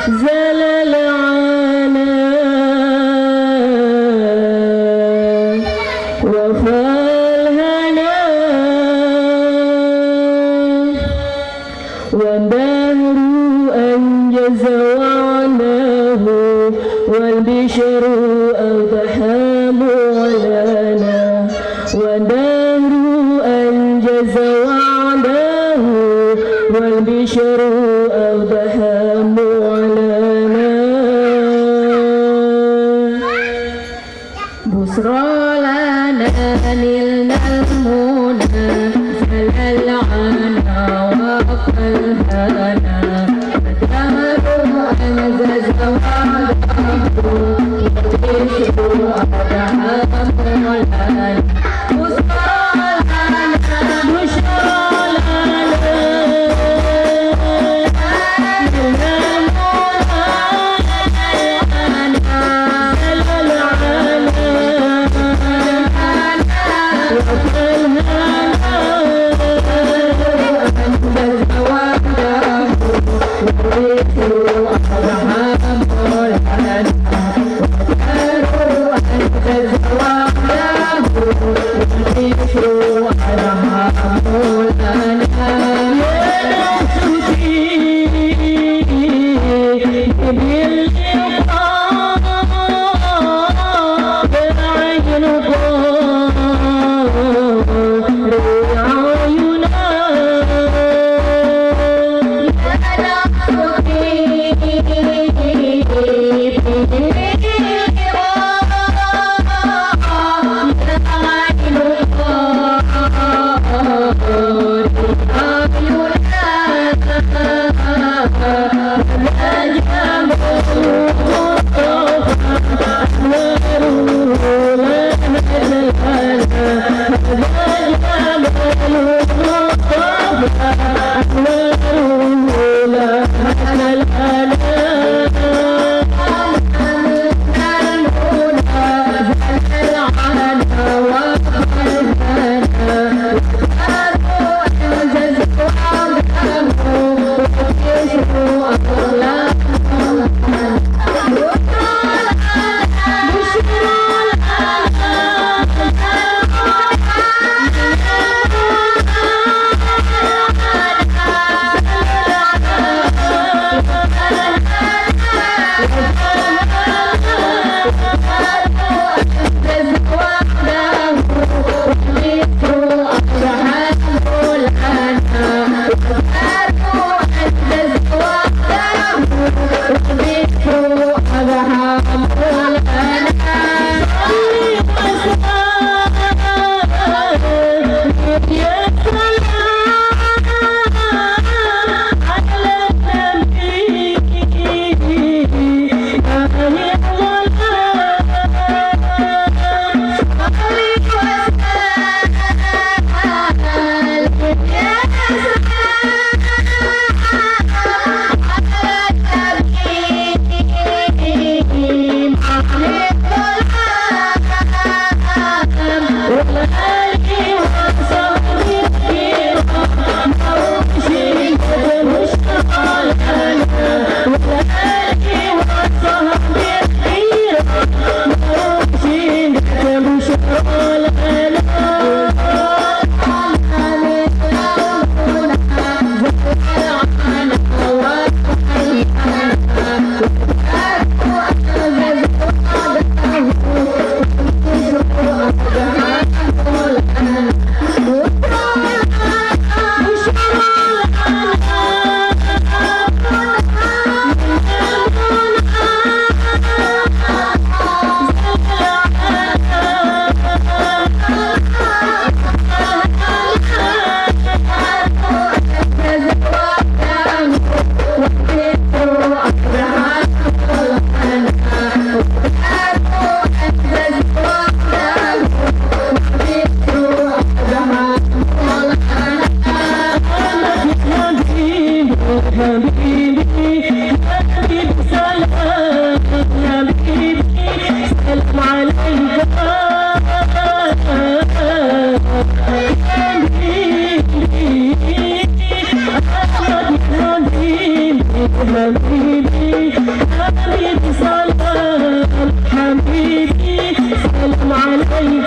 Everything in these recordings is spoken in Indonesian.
زلل عنا وفالهنا والدهر أنجز وعناه والبشر أضحى معلنا والدهر أنجز وعناه والبشر أضحى معلنا بشرى لنا نلنا المنى زلل عنا وفالهنا الدهر أنجز وعناه والبشر أضحى معلنا حبيبي حبيبي سلام حبيبي سلام عليك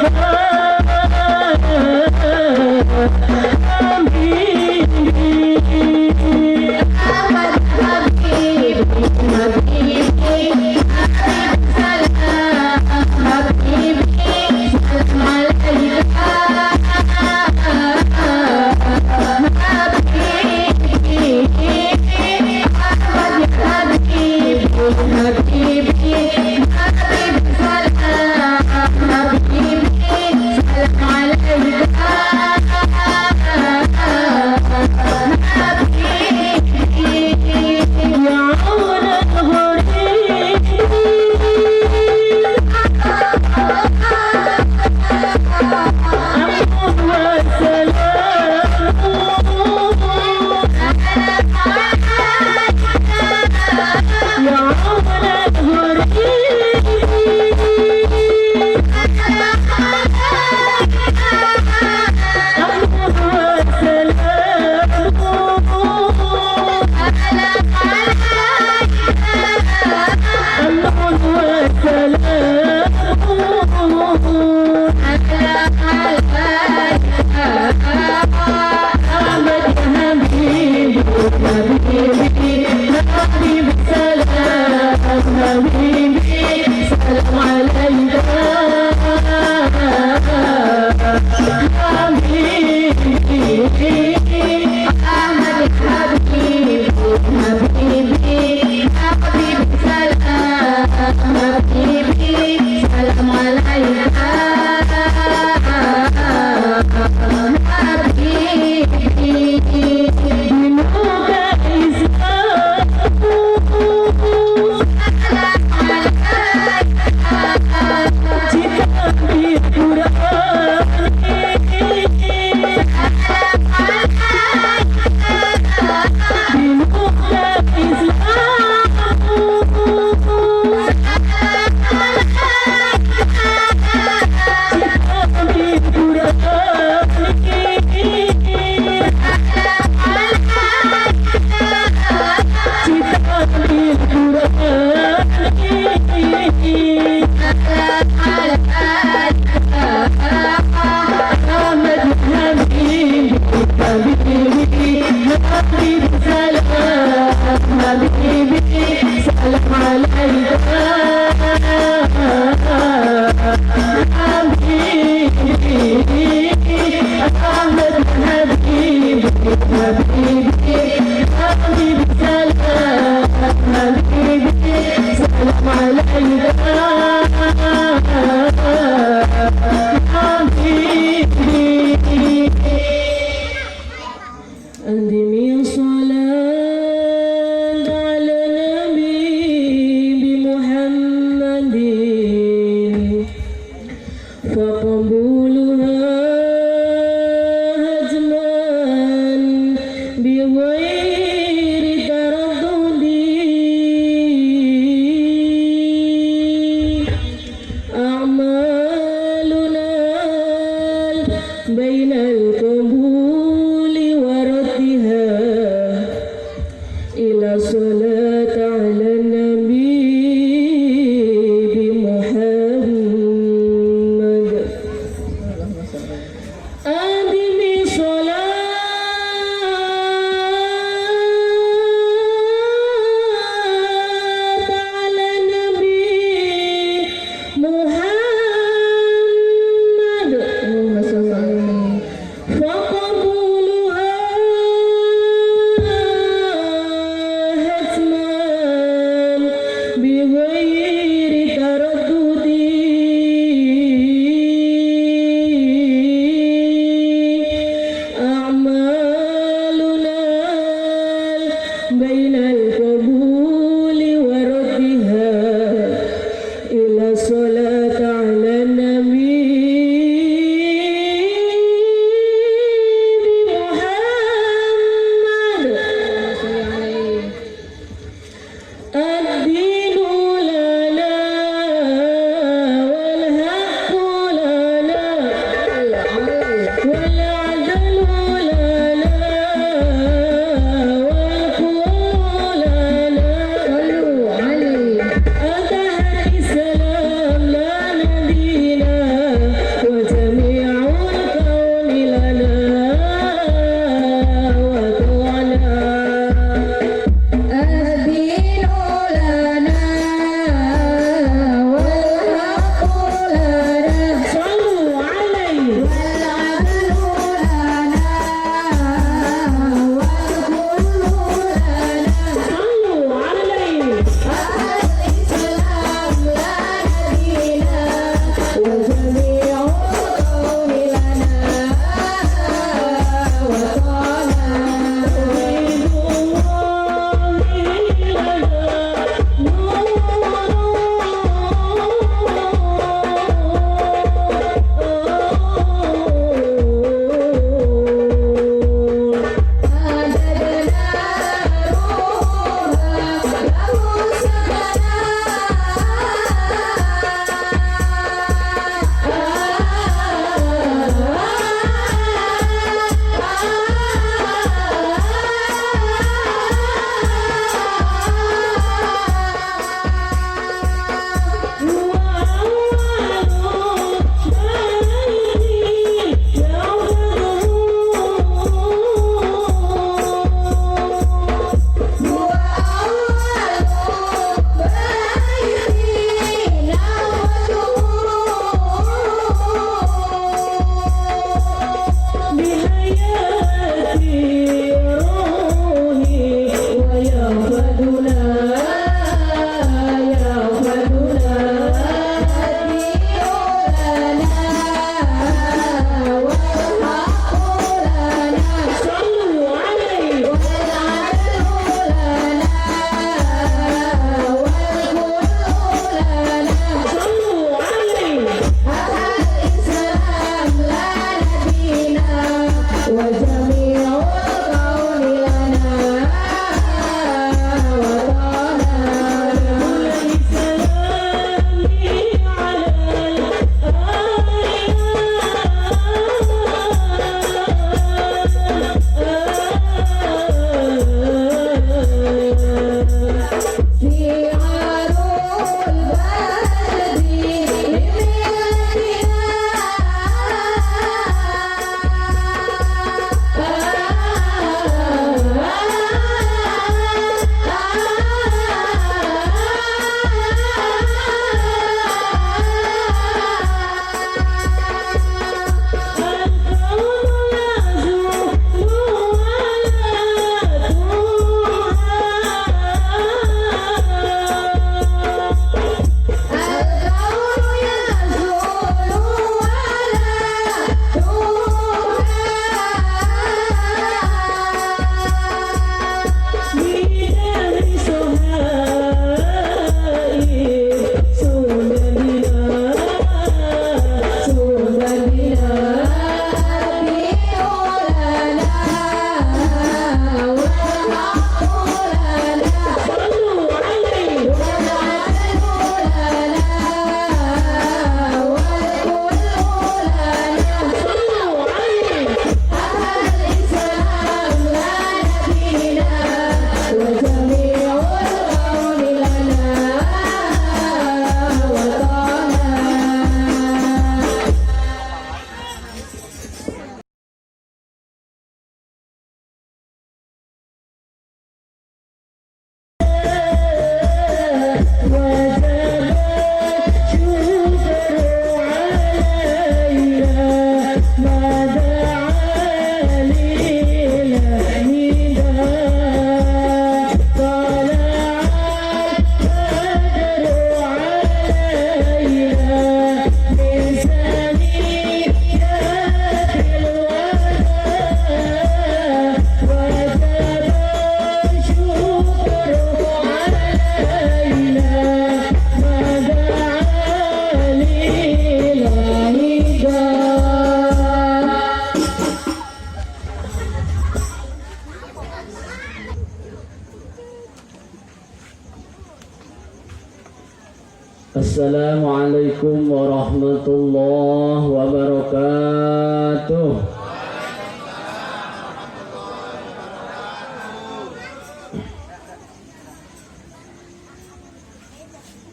Assalamualaikum warahmatullahi wabarakatuh.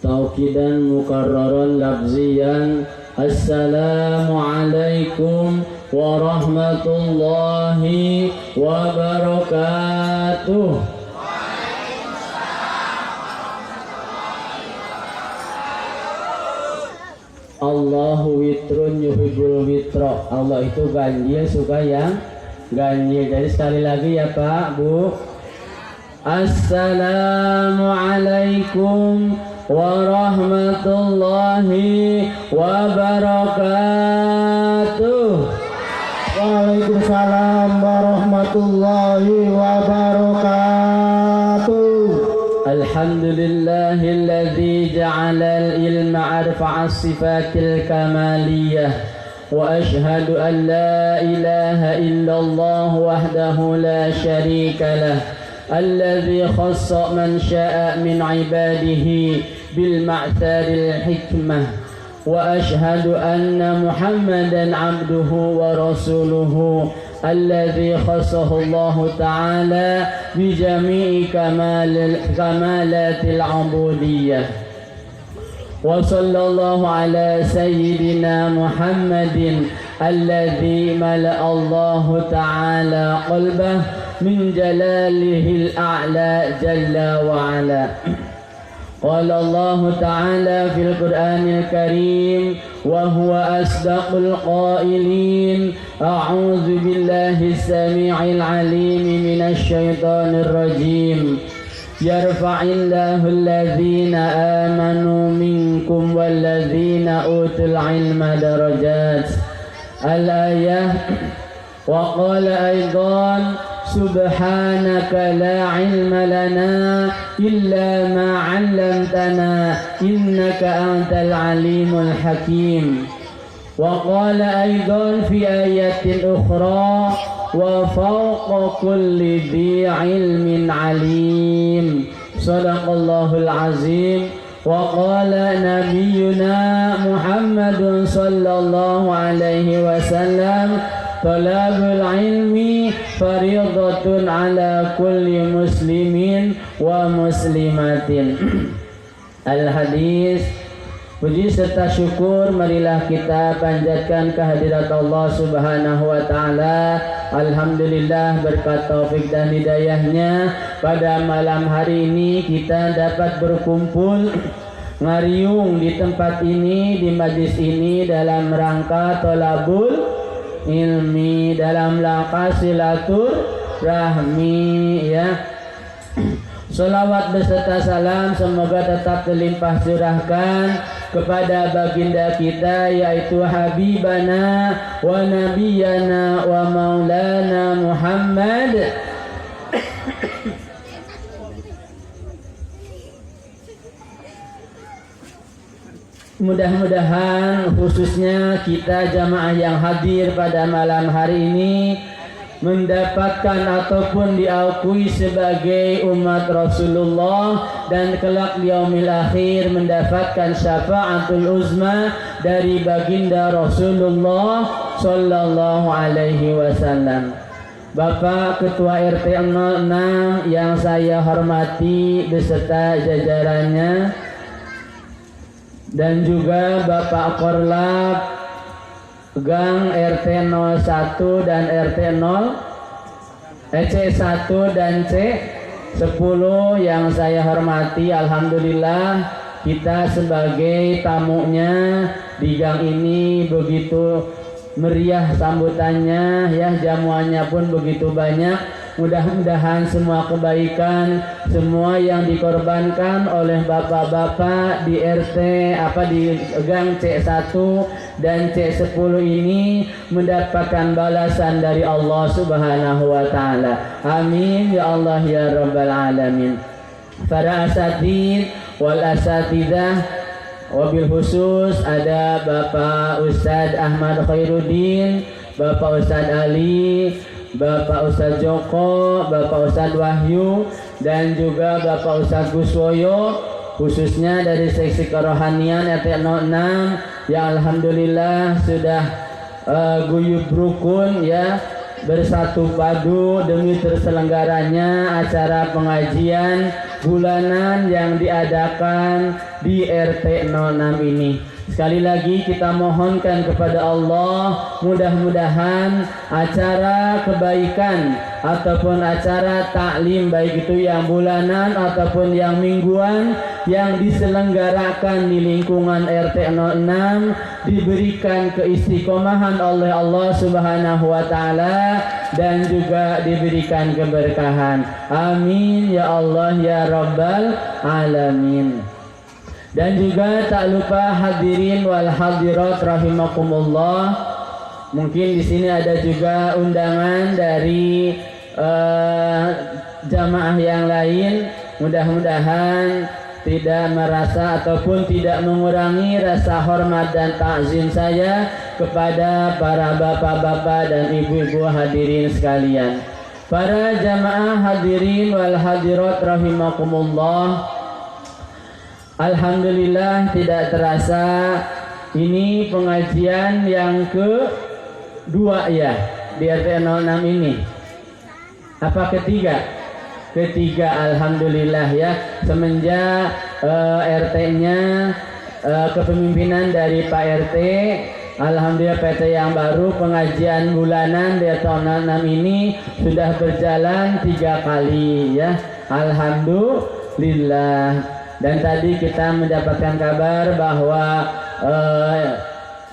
Tauqidan mukarraran lafziyan. Assalamualaikum warahmatullahi wabarakatuh. Allahu witrun yuhibbul witra. Allah itu ganjil, suka yang ganjil. Jadi sekali lagi ya Pak, Bu. Assalamualaikum warahmatullahi wabarakatuh. Waalaikumsalam warahmatullahi wabarakatuh. Alhamdulillahilladzi ja'ala al-ilma arfa'a as-sifatil kamaliyah wa ashhadu an la ilaha illallah wahdahu la syarika lah alladzi khassa man syaa min ibadihi bil ma'tharil hikmah wa ashhadu anna Muhammadan abduhu wa rasuluhu الذي خصه الله تعالى بجميع كمالات العبودية وصلى الله على سيدنا محمد الذي ملأ الله تعالى قلبه من جلاله الأعلى جل وعلا. قال الله تعالى في القرآن الكريم وهو أصدق القائلين أعوذ بالله السميع العليم من الشيطان الرجيم يرفع الله الذين آمنوا منكم والذين أوتوا العلم درجات الآية. وقال أيضا سبحانك لا علم لنا إلا ما علمتنا إنك أنت العليم الحكيم. وقال أيضا في آية أخرى وفوق كل ذي علم عليم. صدق الله العظيم. وقال نبينا محمد صلى الله عليه وسلم طلب العلم فريضة على كل مسلم wa muslimatin. Al-hadis. Puji serta syukur marilah kita panjatkan kehadirat Allah Subhanahu wa taala. Alhamdulillah berkat taufik dan hidayahnya pada malam hari ini kita dapat berkumpul ngariung di tempat ini, di majlis ini dalam rangka tolabul ilmi, dalam rangka silaturahmi ya. Salawat beserta salam semoga tetap terlimpah curahkan kepada baginda kita yaitu Habibana wa Nabiyana wa Maulana Muhammad. Mudah-mudahan khususnya kita jamaah yang hadir pada malam hari ini mendapatkan ataupun diakui sebagai umat Rasulullah dan kelak di yaumil akhir mendapatkan syafaatul uzma dari baginda Rasulullah sallallahu alaihi wasallam. Bapak Ketua RT 06 yang saya hormati beserta jajarannya dan juga Bapak Korlap Gang RT 01 dan RT 0 C1 dan C10 yang saya hormati. Alhamdulillah kita sebagai tamunya di gang ini begitu meriah sambutannya ya, jamuannya pun begitu banyak. Mudah-mudahan semua kebaikan, semua yang dikorbankan oleh bapak-bapak di RT di gang C1 dan C10 ini mendapatkan balasan dari Allah Subhanahu wa taala. Amin ya Allah ya rabbal alamin. Para asatid wal asatidah, wabil khusus ada Bapak Ustadz Ahmad Khairuddin, Bapak Ustadz Ali, Bapak Ustadz Joko, Bapak Ustadz Wahyu, dan juga Bapak Ustadz Guswoyo, khususnya dari seksi kerohanian RT 06 yang alhamdulillah sudah guyub rukun ya, bersatu padu demi terselenggaranya acara pengajian bulanan yang diadakan di RT 06 ini. Sekali lagi kita mohonkan kepada Allah, mudah-mudahan acara kebaikan ataupun acara taklim baik itu yang bulanan ataupun yang mingguan yang diselenggarakan di lingkungan RT 06 diberikan keistiqomahan oleh Allah Subhanahu wa taala dan juga diberikan keberkahan. Amin ya Allah ya rabbal alamin. Dan juga tak lupa hadirin wal hadirat rahimakumullah. Mungkin di sini ada juga undangan dari jamaah yang lain. Mudah-mudahan tidak merasa ataupun tidak mengurangi rasa hormat dan takzim saya kepada para bapak-bapak dan ibu-ibu hadirin sekalian. Para jamaah hadirin wal hadirat rahimakumullah. Alhamdulillah tidak terasa ini pengajian yang kedua ya di RT 06 ini. Apa ketiga? Ketiga, alhamdulillah ya, semenjak RT-nya kepemimpinan dari Pak RT, alhamdulillah PT yang baru pengajian bulanan di RT 06 ini sudah berjalan 3 kali ya. Alhamdulillah. Dan tadi kita mendapatkan kabar bahwa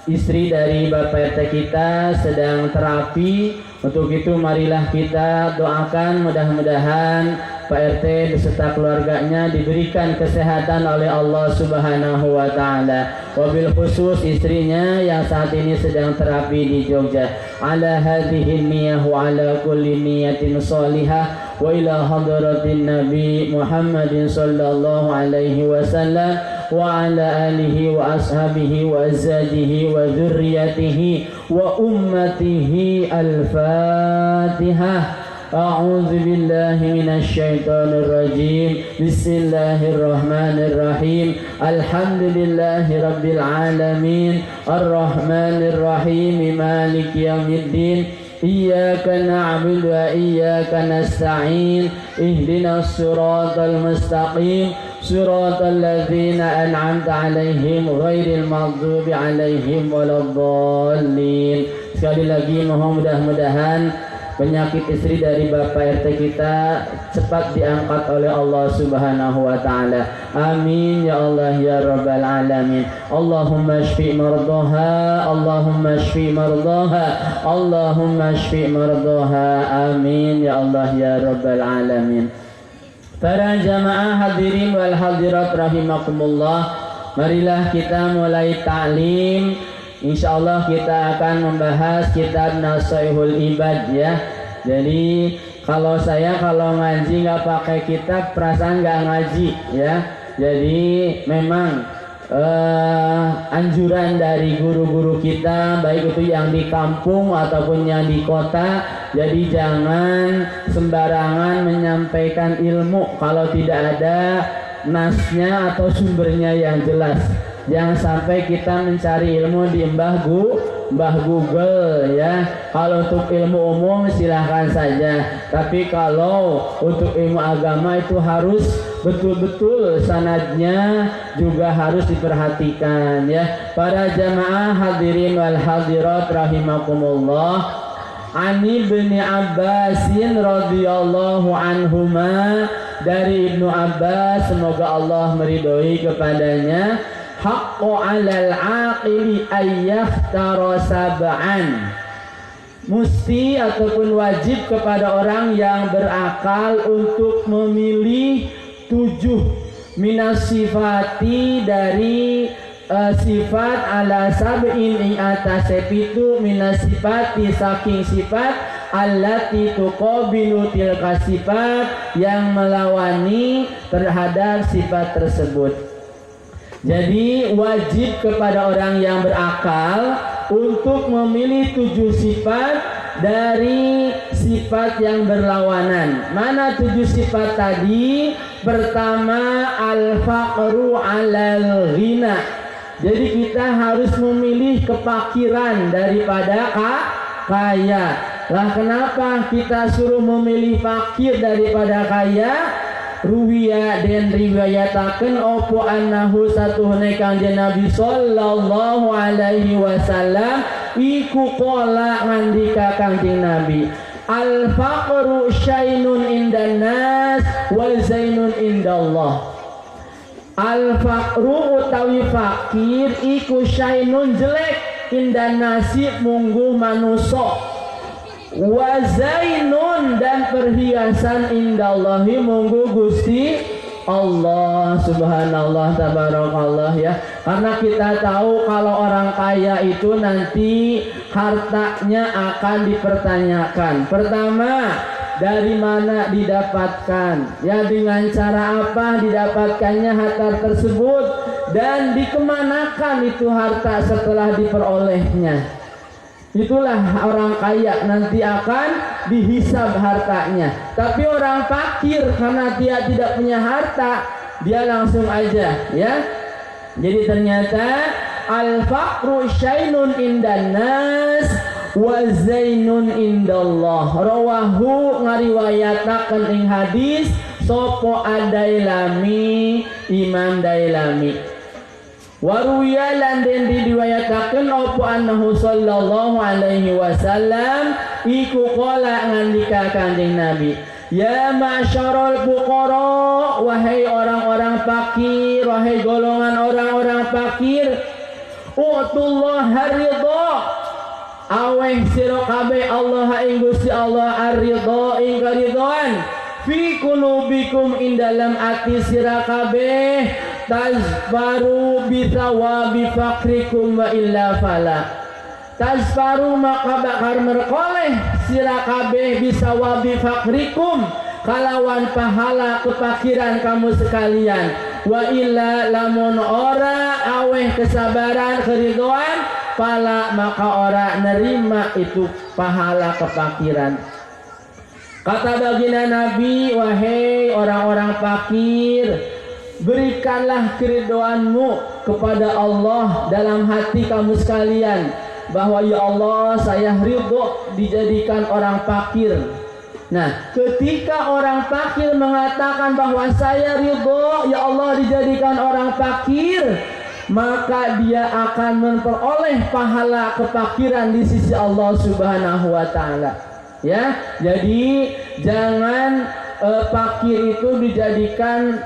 istri dari Bapak RT kita sedang terapi. Untuk itu marilah kita doakan mudah-mudahan Pak RT beserta keluarganya diberikan kesehatan oleh Allah Subhanahu wa taala. Wabil khusus istrinya yang saat ini sedang terapi di Jogja. Ala hadhihi niyyah wa ala kulli niyatin shalihah wa ila hadratin Nabi Muhammadin sallallahu alaihi wasallam wa ala alihi wa ashabihi wa azwajihi wa dzurriyyatihi wa ummatihi. Al-Fatihah. أعوذ بالله من الشيطان الرجيم بسم الله الرحمن الرحيم الحمد لله رب العالمين الرحمن الرحيم مالك يوم الدين iyyaka na'budu wa iyyaka nasta'in ihdinas siratal mustaqim siratal ladzina an'amta 'alaihim ghairil maghdubi 'alaihim waladdallin. Sekali lagi mohon mudah-mudahan penyakit istri dari Bapak RT kita cepat diangkat oleh Allah Subhanahu wa taala. Amin ya Allah ya rabbal alamin. Allahumma shfi mardaha, Allahumma shfi mardaha, Allahumma shfi mardaha. Amin ya Allah ya rabbal alamin. Para jamaah hadirin wal hadirat rahimakumullah, marilah kita mulai ta'lim. Insyaallah kita akan membahas kitab Nasaihul Ibad ya. Jadi kalau ngaji nggak pakai kitab perasaan nggak ngaji ya. Jadi memang anjuran dari guru-guru kita baik itu yang di kampung ataupun yang di kota. Jadi jangan sembarangan menyampaikan ilmu kalau tidak ada nasnya atau sumbernya yang jelas. Jangan sampai kita mencari ilmu di Mbah Google ya. Kalau untuk ilmu umum silahkan saja, tapi kalau untuk ilmu agama itu harus betul-betul sanadnya juga harus diperhatikan ya. Para jamaah hadirin wal hadirat rahimakumullah. Ani bin Abbasin radhiyallahu anhuma, dari Ibnu Abbas semoga Allah meridhoi kepadanya, haqqu 'alal 'aqili ayyakhtara sab'an, mesti ataupun wajib kepada orang yang berakal untuk memilih 7 minas sifati dari sifat ala sab'in ing atase 7 minas sifati saking sifat allati tuqabilu tilka sifat yang melawani terhadap sifat tersebut. Jadi wajib kepada orang yang berakal untuk memilih 7 sifat dari sifat yang berlawanan. Mana 7 sifat tadi? Pertama, al-faqru 'alal ghina. Jadi kita harus memilih kefakiran daripada kaya. Lah kenapa kita suruh memilih fakir daripada kaya? Ruwiya den riwayataken opo annahu satuhune Kanjeng Nabi sallallahu alaihi wasallam iku qala ngandika Kanjeng Nabi, al faqru syainun indan nas wa zainun indallah. Al faqru utawi fakir iku syainun jelek indan nasib mungguh manusa, wa zainun dan perhiasan indallahi munggu Gusti Allah. Subhanallah tabarakallah ya. Karena kita tahu kalau orang kaya itu nanti hartanya akan dipertanyakan. Pertama, dari mana didapatkan? Ya, dengan cara apa didapatkannya harta tersebut, dan dikemanakan itu harta setelah diperolehnya. Itulah orang kaya nanti akan dihisab hartanya. Tapi orang fakir karena dia tidak punya harta, dia langsung aja ya. Jadi ternyata al-faqru syainun indan nas wa zainun indallah. Rawahu ngariwayataken ing hadis sapa Ad-Dailami, Imam Dailami. Waruya lan den diriwayataken apa annahu sallallahu alaihi wasallam iku qala ngandika Kanjeng Nabi, ya ma'syarul fuqara, wahai orang-orang fakir, wahai golongan orang-orang fakir, utullah ridha, aweh sira kabeh Allah ing Gusti Allah ar-ridha ing karidhoan, fi qulubikum ing dalam ati sira kabeh, tazfaru bithawabi fakrikum wa illa fala. Tazfaru maka bakar merkoleh sira kabeh bisawabi fakrikum, kalawan pahala kefakiran kamu sekalian, wa illa lamun ora aweh kesabaran keridhoan, fala maka ora nerima itu pahala kefakiran. Kata baginda Nabi, wahai orang-orang fakir, berikanlah keridhoanmu kepada Allah dalam hati kamu sekalian, bahwa ya Allah saya ridho dijadikan orang fakir. Nah, ketika orang fakir mengatakan bahwa saya ridho ya Allah dijadikan orang fakir, maka dia akan memperoleh pahala kefakiran di sisi Allah Subhanahu wa taala. Ya, jadi jangan fakir itu dijadikan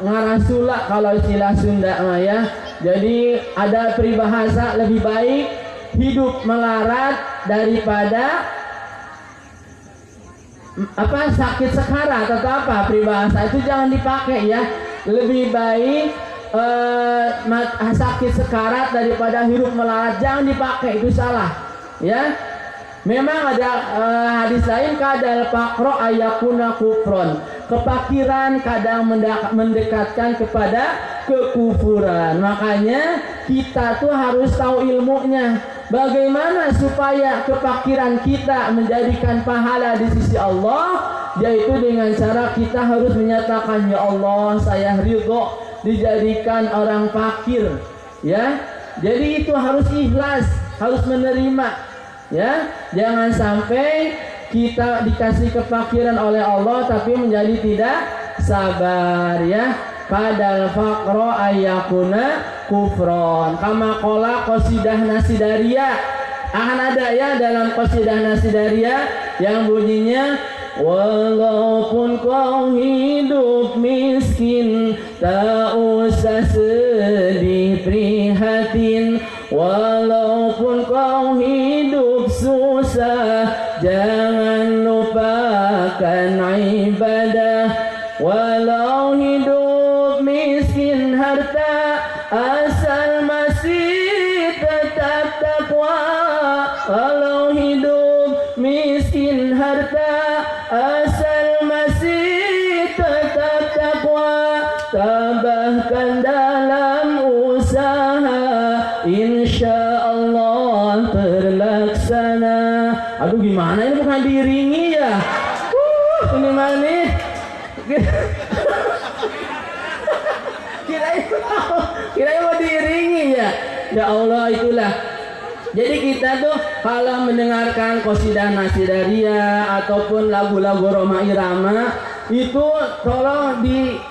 ngarasula kalau istilah Sunda ya. Jadi ada peribahasa lebih baik hidup melarat daripada sakit sekarat atau peribahasa itu jangan dipakai ya. Lebih baik sakit sekarat daripada hidup melarat, jangan dipakai, itu salah ya. Memang ada hadis lain, kadal faqra ayakuna kufron, kefakiran kadang mendekatkan kepada kekufuran. Makanya kita tuh harus tahu ilmunya, bagaimana supaya kefakiran kita menjadikan pahala di sisi Allah, yaitu dengan cara kita harus menyatakan ya Allah saya ridho dijadikan orang fakir ya. Jadi itu harus ikhlas, harus menerima ya. Jangan sampai kita dikasih kefakiran oleh Allah tapi menjadi tidak sabar ya. Kadal faqra ayakuna kufron, kama qala qasidah nasidaria. Akan ada ya dalam qasidah nasidaria yang bunyinya, walaupun kau hidup miskin, tak usah sedih prihatin. Walaupun kau hidup susah, jangan lupakan ibadah. Walau hidup miskin harta, asal masih tetap takwa. Walau hidup miskin harta, asal masih tetap takwa. Tambahkan dalam usaha, insya Allah terlaksana. Aduh gimana ini, bukan diiringi ya? Ini mana? Kirain mau diiringi ya? Ya Allah, itulah. Jadi kita tuh kalau mendengarkan qasidah nasidaria ataupun lagu-lagu Roma Irama itu tolong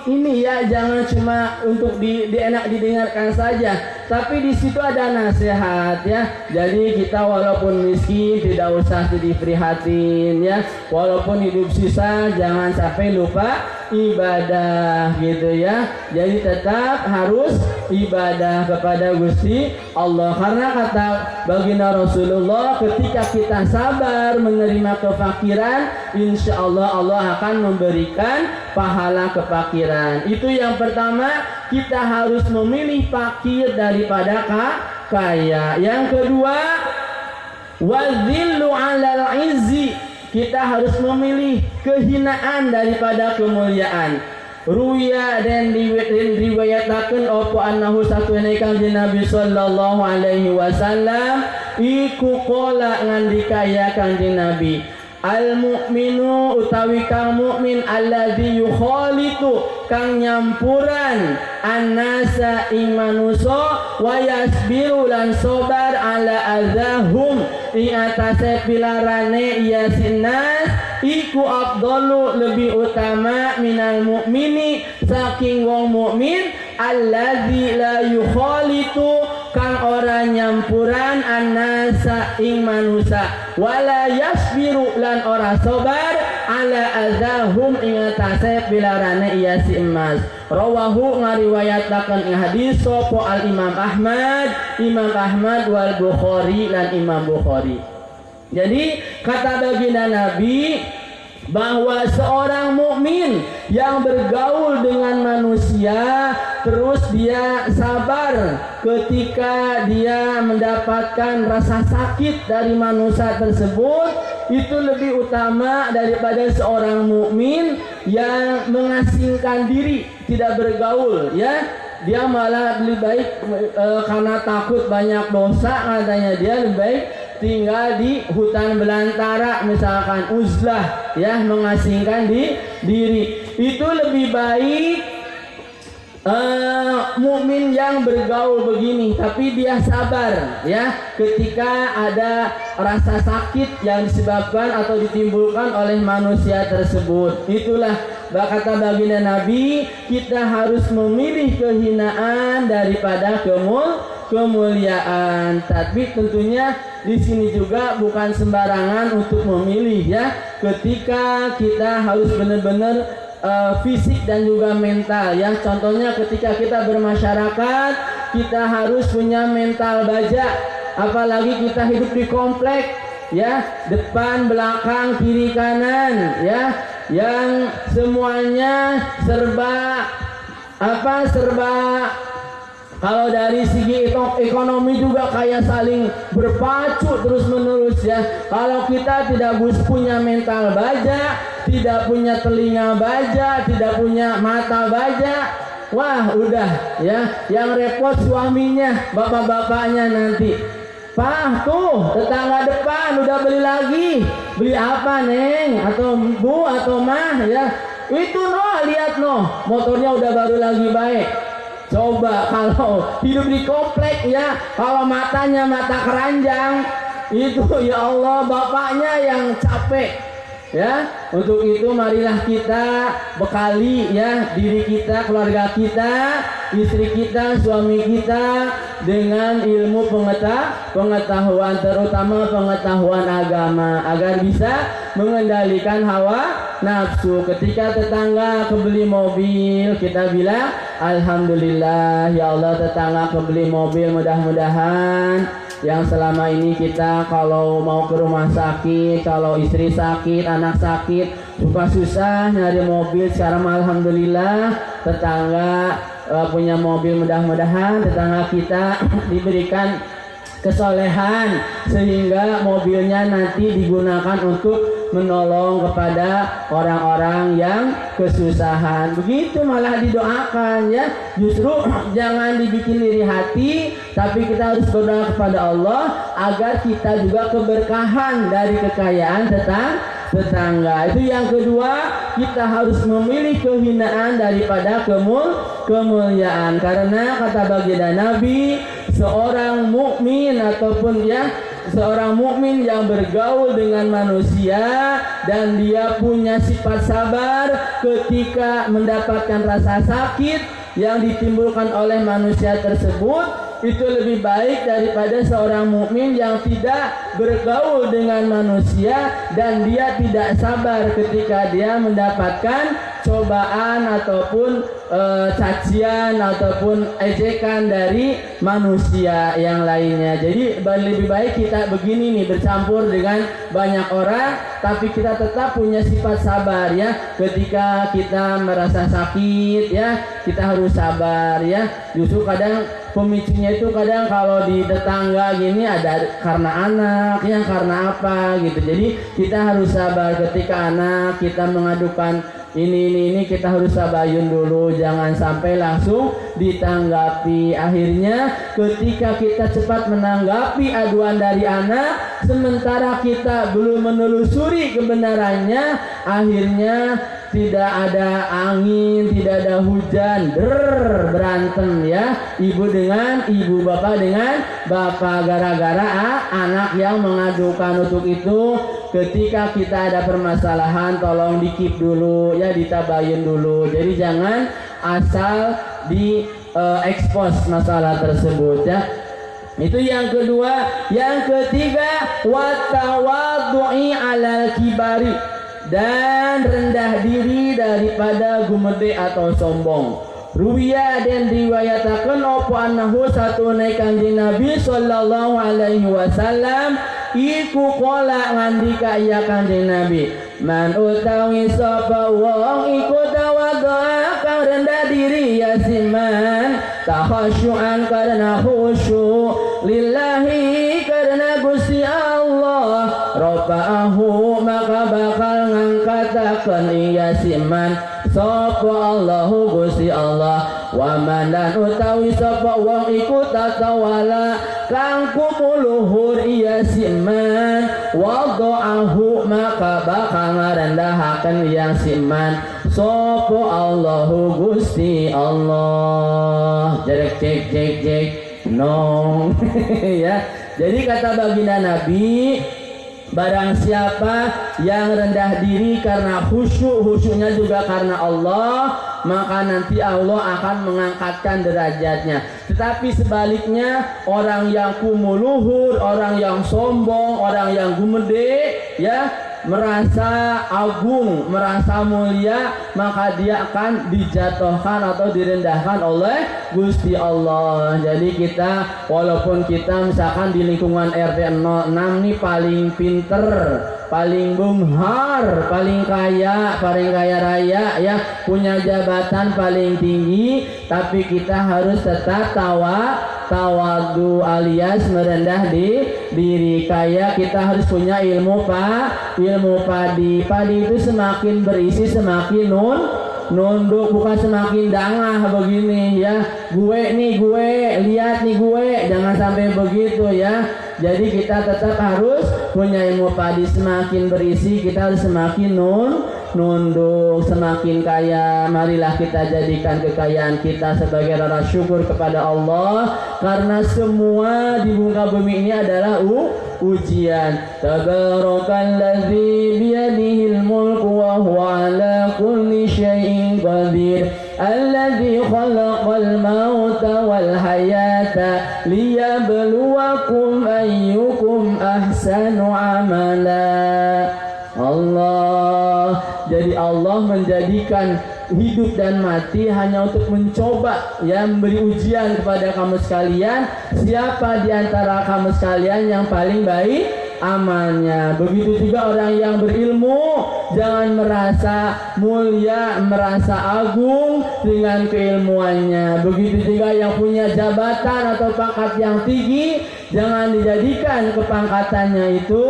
ini ya, jangan cuma untuk enak didengarkan saja, tapi di situ ada nasihat ya. Jadi kita walaupun miskin tidak usah sedih prihatin ya, walaupun hidup susah jangan sampai lupa ibadah gitu ya. Jadi tetap harus ibadah kepada Gusti Allah, karena kata baginda Rasulullah, ketika kita sabar menerima kefakiran, insya Allah Allah akan memberikan pahala kefakiran. Itu yang pertama, kita harus memilih fakir daripada kaya. Yang kedua, wazillu alal izzi, kita harus memilih kehinaan daripada kemuliaan. Ruya dan riwayataken opo annahu satune kanjeng Nabi sallallahu alaihi wasallam iku qala ngandikaya kanjeng Nabi, al mukminu utawi kang mukmin alladzi yukhalitu kang nyampuran annasa ing manusa wa yasbiru lan sabar ala azahum ing atase pilarane iya sinas, iku afdalu lebih utama minal mukmini saking wong mukmin alladzi la yukhalitu kang ora nyampuran annasa ing manusa wala yasbiru lan ora sabar ala azahum ing atase pilarane iya si emas. Rawahu ngariwayataken ing hadis sapa al Imam Ahmad wal Bukhari lan Imam Bukhari. Jadi kata baginda Nabi bahwa seorang mukmin yang bergaul dengan manusia terus dia sabar ketika dia mendapatkan rasa sakit dari manusia tersebut, itu lebih utama daripada seorang mukmin yang mengasingkan diri, tidak bergaul ya. Dia malah lebih baik karena takut banyak dosa, katanya dia lebih baik tinggal di hutan belantara, misalkan uzlah ya, mengasingkan diri. Itu lebih baik mukmin yang bergaul begini, tapi dia sabar ya ketika ada rasa sakit yang disebabkan atau ditimbulkan oleh manusia tersebut. Itulah kata baginda Nabi, kita harus memilih kehinaan daripada kemuliaan. Tapi tentunya di sini juga bukan sembarangan untuk memilih ya. Ketika kita harus benar-benar fisik dan juga mental ya. Contohnya ketika kita bermasyarakat, kita harus punya mental baja. Apalagi kita hidup di komplek ya, depan, belakang, kiri, kanan ya, yang semuanya serba kalau dari segi ekonomi juga kayak saling berpacu terus menerus ya. Kalau kita tidak punya mental baja, tidak punya telinga baja, tidak punya mata baja, wah udah ya, yang repot suaminya, bapak-bapaknya nanti. Pak tuh tetangga depan udah beli lagi, beli apa neng atau bu atau mah ya, itu lihat motornya udah baru lagi baik. Coba kalau hidup di komplek ya, kalau matanya mata keranjang, itu ya Allah bapaknya yang capek ya. Untuk itu marilah kita bekali ya diri kita, keluarga kita, istri kita, suami kita dengan ilmu pengetahuan, terutama pengetahuan agama, agar bisa mengendalikan hawa nafsu. Ketika tetangga kebeli mobil, kita bilang alhamdulillah ya Allah, tetangga kebeli mobil, mudah-mudahan yang selama ini kita kalau mau ke rumah sakit, kalau istri sakit, anak sakit, suka susah nyari mobil, sekarang alhamdulillah tetangga punya mobil. Mudah-mudahan tetangga kita diberikan kesolehan sehingga mobilnya nanti digunakan untuk menolong kepada orang-orang yang kesusahan. Begitu malah didoakan ya. Justru jangan dibikin iri hati, tapi kita harus berdoa kepada Allah agar kita juga keberkahan dari kekayaan tetangga. Itu yang kedua, kita harus memilih kehinaan daripada kemuliaan. Karena kata baginda Nabi, seorang mukmin ataupun ya seorang mukmin yang bergaul dengan manusia dan dia punya sifat sabar ketika mendapatkan rasa sakit yang ditimbulkan oleh manusia tersebut, itu lebih baik daripada seorang mukmin yang tidak bergaul dengan manusia dan dia tidak sabar ketika dia mendapatkan cobaan ataupun cacian ataupun ejekan dari manusia yang lainnya. Jadi lebih baik kita begini nih, bercampur dengan banyak orang tapi kita tetap punya sifat sabar ya. Ketika kita merasa sakit ya, kita harus sabar ya. Justru kadang pemicunya itu kadang kalau di tetangga gini ada karena anak ya, karena apa gitu. Jadi kita harus sabar ketika anak kita mengadukan ini kita harus sabayun dulu, jangan sampai langsung ditanggapi. Akhirnya ketika kita cepat menanggapi aduan dari anak sementara kita belum menelusuri kebenarannya, akhirnya tidak ada angin, tidak ada hujan, berantem ya, ibu dengan ibu, bapak dengan bapak, gara-gara anak yang mengadukan. Untuk itu ketika kita ada permasalahan tolong di-keep dulu ya, ditabayun dulu. Jadi jangan asal expose masalah tersebut ya. Itu yang kedua. Yang ketiga, watawaddu'i alal kibari, dan rendah diri daripada gumede atau sombong. Ruwiya dan riwayatakan opo annahu satu Kanjeng Nabi sallallahu alaihi wasallam iku qala ngandika iya Kanjeng Nabi, man utawi sapa wong iku tawadhu'a kang rendah diri ya siman, takhasyu'an karena khusyuk, lillahi karena Gusti Allah, rafa'ahu maka bakal ngangkatakan iya siman sapa Allahu Gusti Allah, wa man lan utawi sapa wong iku tatawala kang kumuluhur iya siman, wada'ahu maka bakal ngarendahaken iya siman sopo Allahu Gusti Allah. Jadi cek nong. Ya. Jadi kata baginda Nabi, barang siapa yang rendah diri karena khusyuknya juga karena Allah, maka nanti Allah akan mengangkatkan derajatnya. Tetapi sebaliknya, orang yang kumuluhur, orang yang sombong, orang yang gumede, ya, merasa agung, merasa mulia, maka dia akan dijatuhkan atau direndahkan oleh Gusti Allah. Jadi kita, walaupun kita misalkan di lingkungan RT 06 nih paling pinter, paling bumhar, paling kaya raya, ya, punya jabatan paling tinggi, tapi kita harus tetap tawadu alias merendah di diri. Kayak kita harus punya ilmu padi. Padi itu semakin berisi semakin nunduk, bukan semakin dangah begini, ya. Gue, lihat nih gue, jangan sampai begitu, ya. Jadi kita tetap harus punya ilmu padi. Semakin berisi kita harus semakin nunduk, semakin kaya. Marilah kita jadikan kekayaan kita sebagai rasa syukur kepada Allah, karena semua di muka bumi ini adalah ujian. Tabarakalladzi biyadihil mulku wa huwa ala kulli syai'in qadir. Alladzi khalaqal mauta wal hayata liyabluwakum ayyukum ahsanu amala. Allah. Jadi Allah menjadikan hidup dan mati hanya untuk mencoba, ya, memberi ujian kepada kamu sekalian, siapa di antara kamu sekalian yang paling baik amalnya. Begitu juga orang yang berilmu, jangan merasa mulia, merasa agung dengan keilmuannya. Begitu juga yang punya jabatan atau pangkat yang tinggi, jangan dijadikan kepangkatannya itu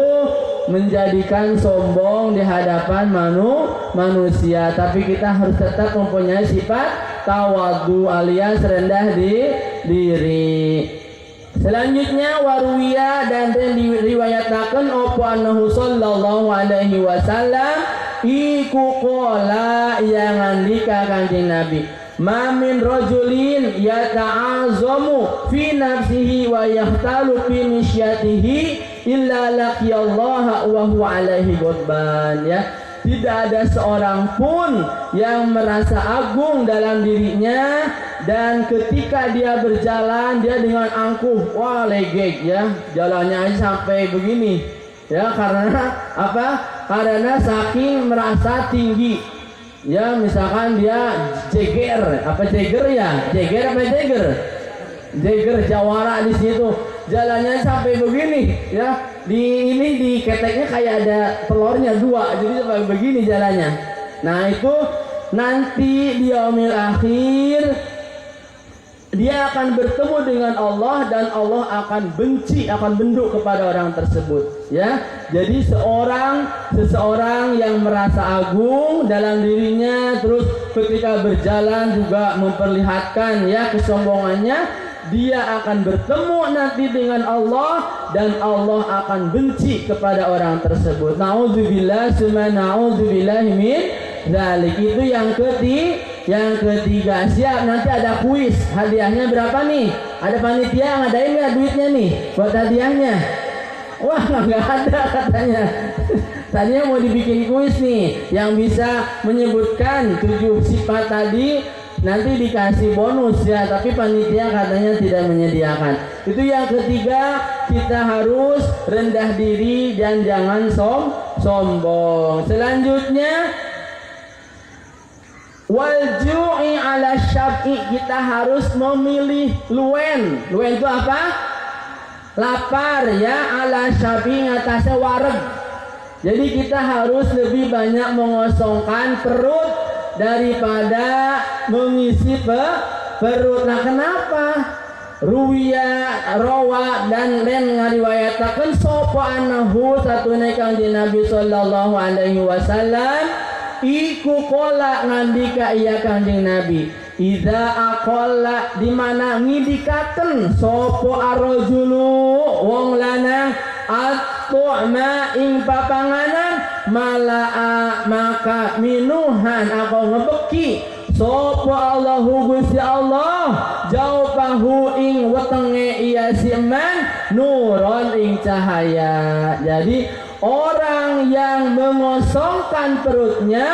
menjadikan sombong di hadapan manusia, tapi kita harus tetap mempunyai sifat tawadu alias rendah di diri. Selanjutnya waruwiya dan diriwayatakan opo annahu sallallahu alaihi wasallam iku qala yang andika Kanjeng Nabi, ma min rajulin yata'azamu fi nafsihi wa yahtalu fi misyatihi illa laqiyallaha wa huwa alaihi ghadban, ya. Tidak ada seorang pun yang merasa agung dalam dirinya, dan ketika dia berjalan dia dengan angkuh, wah legek, ya, jalannya aja sampai begini, ya, karena apa? Karena saking merasa tinggi, ya. Misalkan dia jeger jawara di situ, jalannya sampai begini, ya. Di keteknya kayak ada telurnya dua, jadi sampai begini jalannya. Nah, itu nanti di yaumil akhir dia akan bertemu dengan Allah, dan Allah akan benci, akan benduk kepada orang tersebut, ya. Jadi seseorang yang merasa agung dalam dirinya, terus ketika berjalan juga memperlihatkan, ya, kesombongannya, dia akan bertemu nanti dengan Allah, dan Allah akan benci kepada orang tersebut. Nauzubillah summa nauzubillah min dzalik. Itu yang ketiga. Siap, nanti ada kuis. Hadiahnya berapa nih? Ada panitia ngadain nggak duitnya nih buat hadiahnya? Wah, nggak ada katanya. Tadinya mau dibikin kuis nih, yang bisa menyebutkan 7 sifat tadi nanti dikasih bonus, ya, tapi panitia katanya tidak menyediakan. Itu yang ketiga, kita harus rendah diri dan jangan sombong. Selanjutnya walju'i ala syab'i, kita harus memilih luen. Luen itu apa? Lapar, ya, ala syab'i ngatasnya wareg. Jadi kita harus lebih banyak mengosongkan perut daripada mengisi perut. Nah, kenapa? Rawa dan ngariwayatakan sapa anahu satune Kanjeng Nabi sallallahu alaihi wasallam iku qala ngandika iya Kanjeng Nabi, iza aqalla, di mana ngidikaken sapa arrajulu wong lanang at-tu'ma ing papanganan malaa maka minuhan aku ngebeki sapa Allahu Gusti Allah jaupahu ing wetenge iya si eman nuron ing cahaya. Jadi orang yang mengosongkan perutnya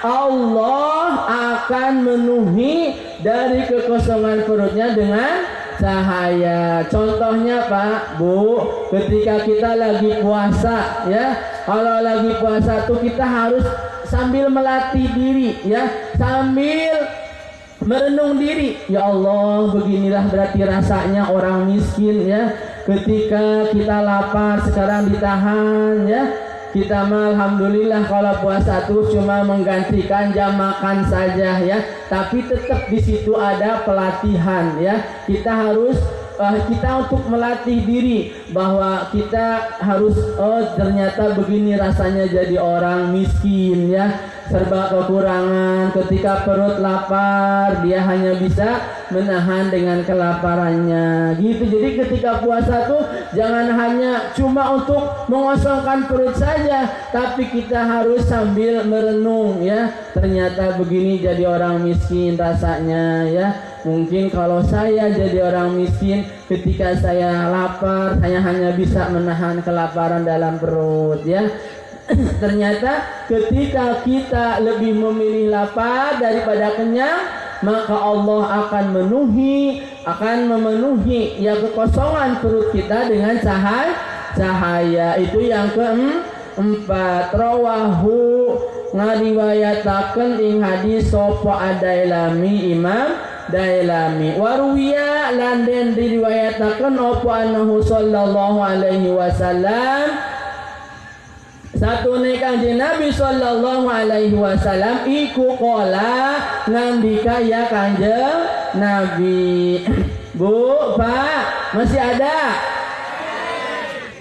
Allah akan memenuhi dari kekosongan perutnya dengan cahaya. Contohnya Pak, Bu, ketika kita lagi puasa ya, kalau lagi puasa tuh kita harus sambil melatih diri ya, sambil merenung diri. Ya Allah, beginilah berarti rasanya orang miskin ya. Ketika kita lapar sekarang ditahan ya. Kita mah alhamdulillah kalau puasa tuh cuma menggantikan jam makan saja ya, tapi tetap di situ ada pelatihan ya. Kita harus untuk melatih diri bahwa kita harus ternyata begini rasanya jadi orang miskin ya, serba kekurangan. Ketika perut lapar dia hanya bisa menahan dengan kelaparannya gitu. Jadi ketika puasa tuh jangan hanya cuma untuk mengosongkan perut saja, tapi kita harus sambil merenung ya, ternyata begini jadi orang miskin rasanya ya. Mungkin kalau saya jadi orang miskin, ketika saya lapar saya hanya bisa menahan kelaparan dalam perut ya. Ternyata ketika kita lebih memilih lapar daripada kenyang, maka Allah akan memenuhi ya kekosongan perut kita dengan cahaya. Itu yang keempat. Rawahu ngariwayataken ing hadis sapa Adailami Imam Dailami. Waruwiya lan den diriwayataken apa annahu sallallahu alaihi wasallam satune Kanjeng Nabi sallallahu alaihi wasallam iku qala ngandika ya Kanjeng Nabi. Bu, Pak, masih ada?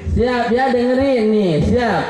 Siap ya, dengerin nih, siap.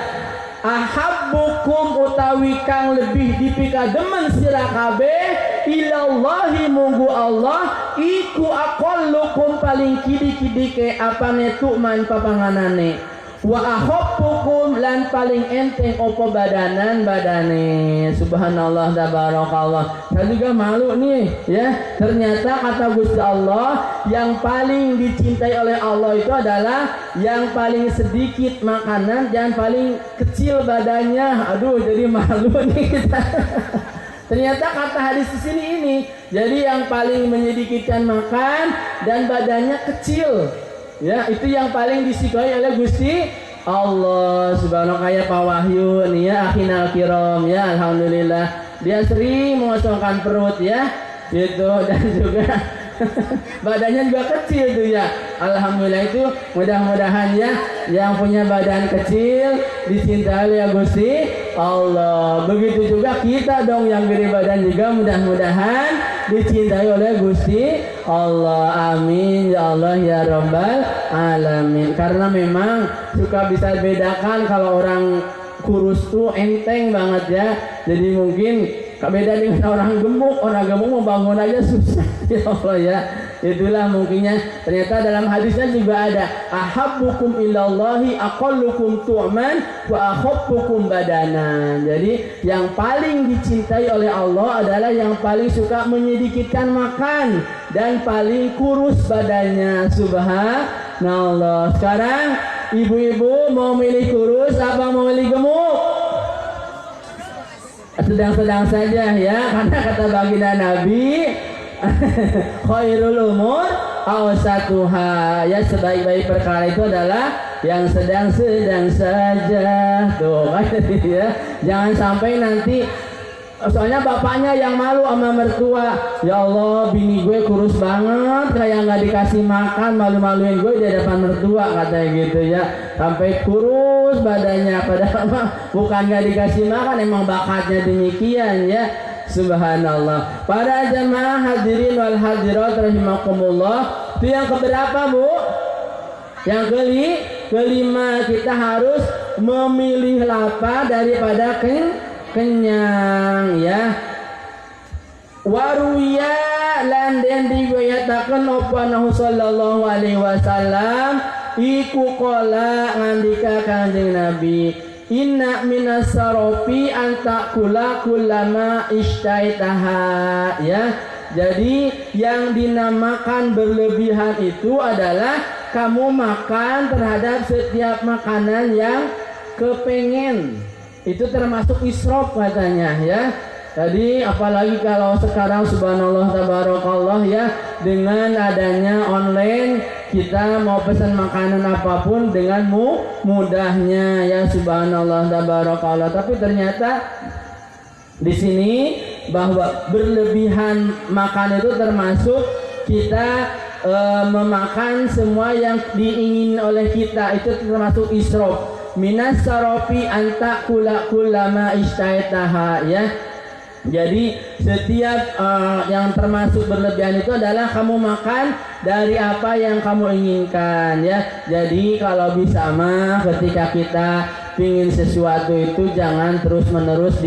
Ahabbukum utawi kang lebih dipikademen sira kabeh ilallahi munggu Allah iku aqallukum paling kidi-kidike apane tukman papanganane wa ahabbukum lan paling enteng opo badane. Subhanallah tabarakallah. Saya juga malu nih ya, ternyata kata Gusti Allah yang paling dicintai oleh Allah itu adalah yang paling sedikit makanan, yang paling kecil badannya. Aduh, jadi malu nih kita. Ternyata kata hadis di sini ini, jadi yang paling menyedikitkan makan dan badannya kecil. Ya, itu yang paling disukai oleh Gusti Allah Subhanahu kayak Pak Wahyu nih ya, akhinal kiram ya, alhamdulillah dia sering mengosongkan perut ya gitu, dan juga badannya juga kecil tuh ya. Alhamdulillah, itu mudah-mudahan ya yang punya badan kecil dicintai oleh Gusti Allah. Begitu juga kita dong yang gede badan juga mudah-mudahan dicintai oleh Gusti Allah. Amin ya Allah ya Rabbal alamin. Karena memang suka bisa bedakan kalau orang kurus tuh enteng banget ya. Jadi mungkin beda dengan orang gemuk mau bangun aja susah. Ya Allah ya. Itulah mungkinnya. Ternyata dalam hadisnya juga ada ahabbukum ilallahi aqallukum tu'man wa ahabbukum badana. Jadi yang paling dicintai oleh Allah adalah yang paling suka menyedikitkan makan dan paling kurus badannya. Subhanallah. Sekarang ibu-ibu mau milih kurus apa mau milih gemuk? Sedang-sedang saja ya, karena kata baginda Nabi khairul umur awsatuha, ya sebaik-baik perkara itu adalah yang sedang-sedang saja. Tuh kan ya, jangan sampai nanti soalnya bapaknya yang malu sama mertua, ya Allah bini gue kurus banget kayak nggak dikasih makan, malu-maluin gue di depan mertua katanya gitu ya, sampai kurus badannya, padahal bukan nggak dikasih makan, emang bakatnya demikian ya. Subhanallah. Para jamaah hadirin wal hadirat rahimakumullah, itu yang keberapa Bu? Yang kelima, kita harus memilih lapar daripada kenyang ya. Waruya lan den riwayataken apa nahu sallallahu alaihi wasallam iku qala ngandika Kanjeng Nabi inna minas sarofi antakula kullama ishtaitaha, ya. Jadi yang dinamakan berlebihan itu adalah kamu makan terhadap setiap makanan yang kepengen. Itu termasuk israf katanya, ya. Jadi apalagi kalau sekarang subhanallah tabarakallah, ya, dengan adanya online kita mau pesan makanan apapun dengan mudahnya, ya, subhanallah tabarakallah. Tapi ternyata di sini bahwa berlebihan makan itu termasuk kita memakan semua yang diingin oleh kita, itu termasuk israf. Minas sarofi anta kullama ishtaitaha, ya. Jadi setiap yang termasuk berlebihan itu adalah kamu makan dari apa yang kamu inginkan, ya. Jadi kalau bisa mah ketika kita ingin sesuatu itu jangan terus menerus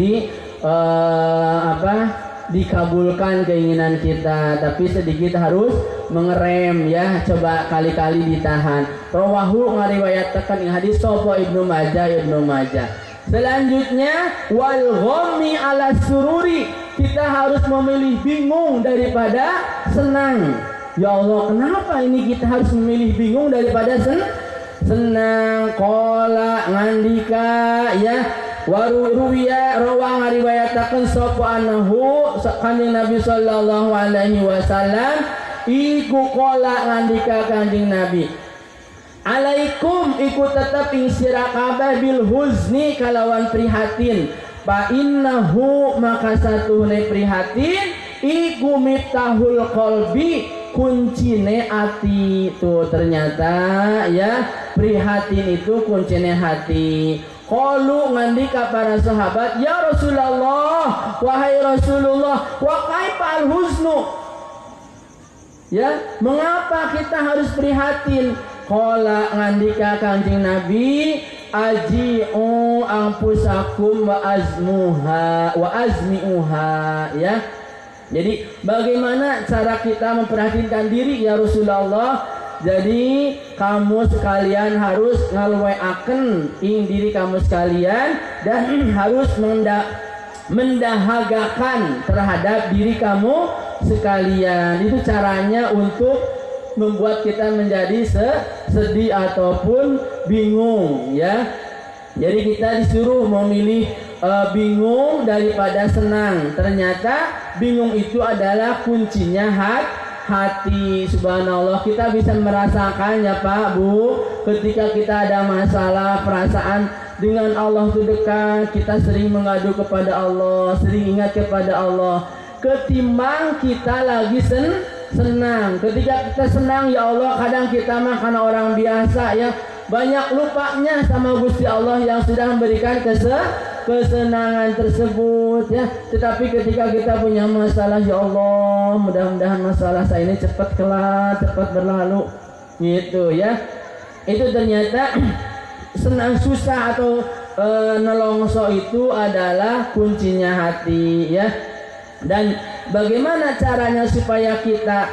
dikabulkan keinginan kita, tapi sedikit harus mengerem, ya. Coba kali-kali ditahan. Rawahu ngariwayatkan hadis sapa Ibnu Majah. Selanjutnya wal ghammi ala sururi, kita harus memilih bingung daripada senang. Ya Allah, kenapa ini kita harus memilih bingung daripada senang? Qala ngandika, ya, waruwiya rawa ngariwayataken sapa anahu kanjeng Nabi sallallahu alaihi wasallam iku qala ngandika kanjeng Nabi, alaikum iku tetap ing sira kabeh bil huzni kalawan prihatin, fa innahu maka satune prihatin iku miftahul qalbi kuncine ati. Tuh ternyata, ya, prihatin itu kuncine hati. Qalu ngandika para sahabat, ya Rasulullah, wahai Rasulullah, wa kaifal huznu, ya, mengapa kita harus prihatin? Qala ngandika kanjeng Nabi, aji'u anfusakum wa azmi'uha, ya. Jadi bagaimana cara kita memperhatikan diri, ya Rasulullah? Jadi kamu sekalian harus ngalweaken ing diri kamu sekalian dan harus mendahagakan terhadap diri kamu sekalian. Itu caranya untuk membuat kita menjadi sedih ataupun bingung, ya. Jadi kita disuruh memilih bingung daripada senang. Ternyata bingung itu adalah kuncinya hati. Subhanallah, kita bisa merasakan, ya Pak Bu, ketika kita ada masalah, perasaan dengan Allah itu dekat, kita sering mengadu kepada Allah, sering ingat kepada Allah, ketimbang kita lagi senang. Ketika kita senang, ya Allah, kadang kita mah karena orang biasa, ya, banyak lupanya sama Gusti Allah yang sudah memberikan kesenangan tersebut, ya. Tetapi ketika kita punya masalah, ya Allah, mudah-mudahan masalah saya ini cepat kelar, cepat berlalu, gitu, ya. Itu ternyata senang susah atau nelongso itu adalah kuncinya hati, ya. Dan bagaimana caranya supaya kita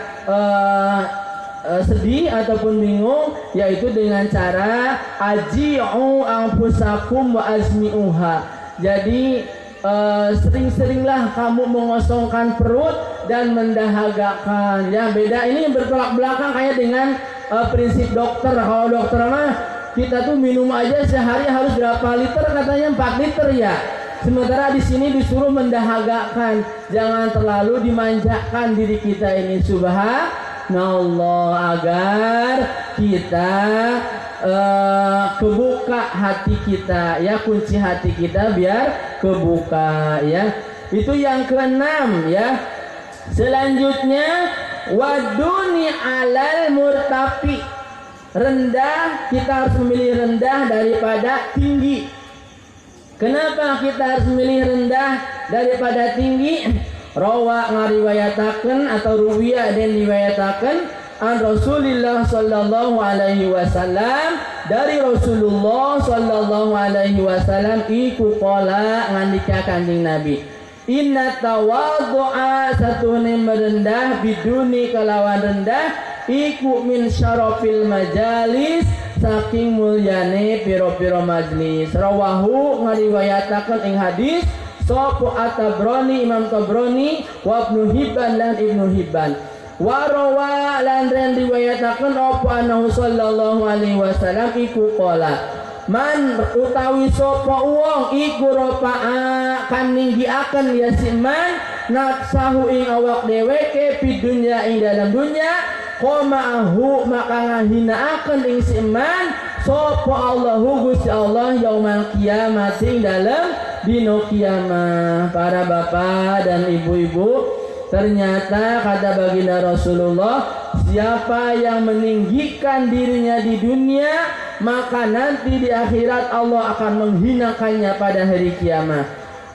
sedih ataupun bingung, yaitu dengan cara aji'u anfusakum wa azmi'uha. Jadi sering-seringlah kamu mengosongkan perut dan mendahagakan, ya. Beda ini bertolak belakang kayak dengan prinsip dokter. Kalau dokter mah kita tuh minum aja sehari harus berapa liter, katanya 4 liter, ya. Sementara di sini disuruh mendahagakan, jangan terlalu dimanjakan diri kita ini, subhanallah, agar kita kebuka hati kita, ya, kunci hati kita biar kebuka, ya. Itu yang keenam, ya. Selanjutnya waduni alal murtafi, rendah, kita harus memilih rendah daripada tinggi. Kenapa kita harus memilih rendah daripada tinggi? Rawa ngariwayataken atau ruwiya dan riwayataken an Rasulillah sallallahu alaihi wasallam, dari Rasulullah sallallahu alaihi wasallam iku qala ngandika kanjeng Nabi, inna tawadhu'a satune merendah biduni kalawan rendah iku min syarafil majalis saking mulyane piro-piro majlis. Rawahu ngariwayataken ing hadis sapa At-Tabrani Imam Tabrani wa Ibnu Hibban lan Ibnu Hibban. Wa rawa lan riwayataken apa annahu sallallahu alaihi wasallam iku qala man utawi sapa wong iku rafa'a kan ninggiaken ya siman nafsahu ing awak dheweke fi dunya ing dalam dunya qoma'ahu maka ngahinaaken ing siman sapa Allahu Gusti Allah yaumul kiamat ing dalam dina kiamat. Para bapak dan ibu-ibu, ternyata kata baginda Rasulullah, siapa yang meninggikan dirinya di dunia maka nanti di akhirat Allah akan menghinakannya pada hari kiamat.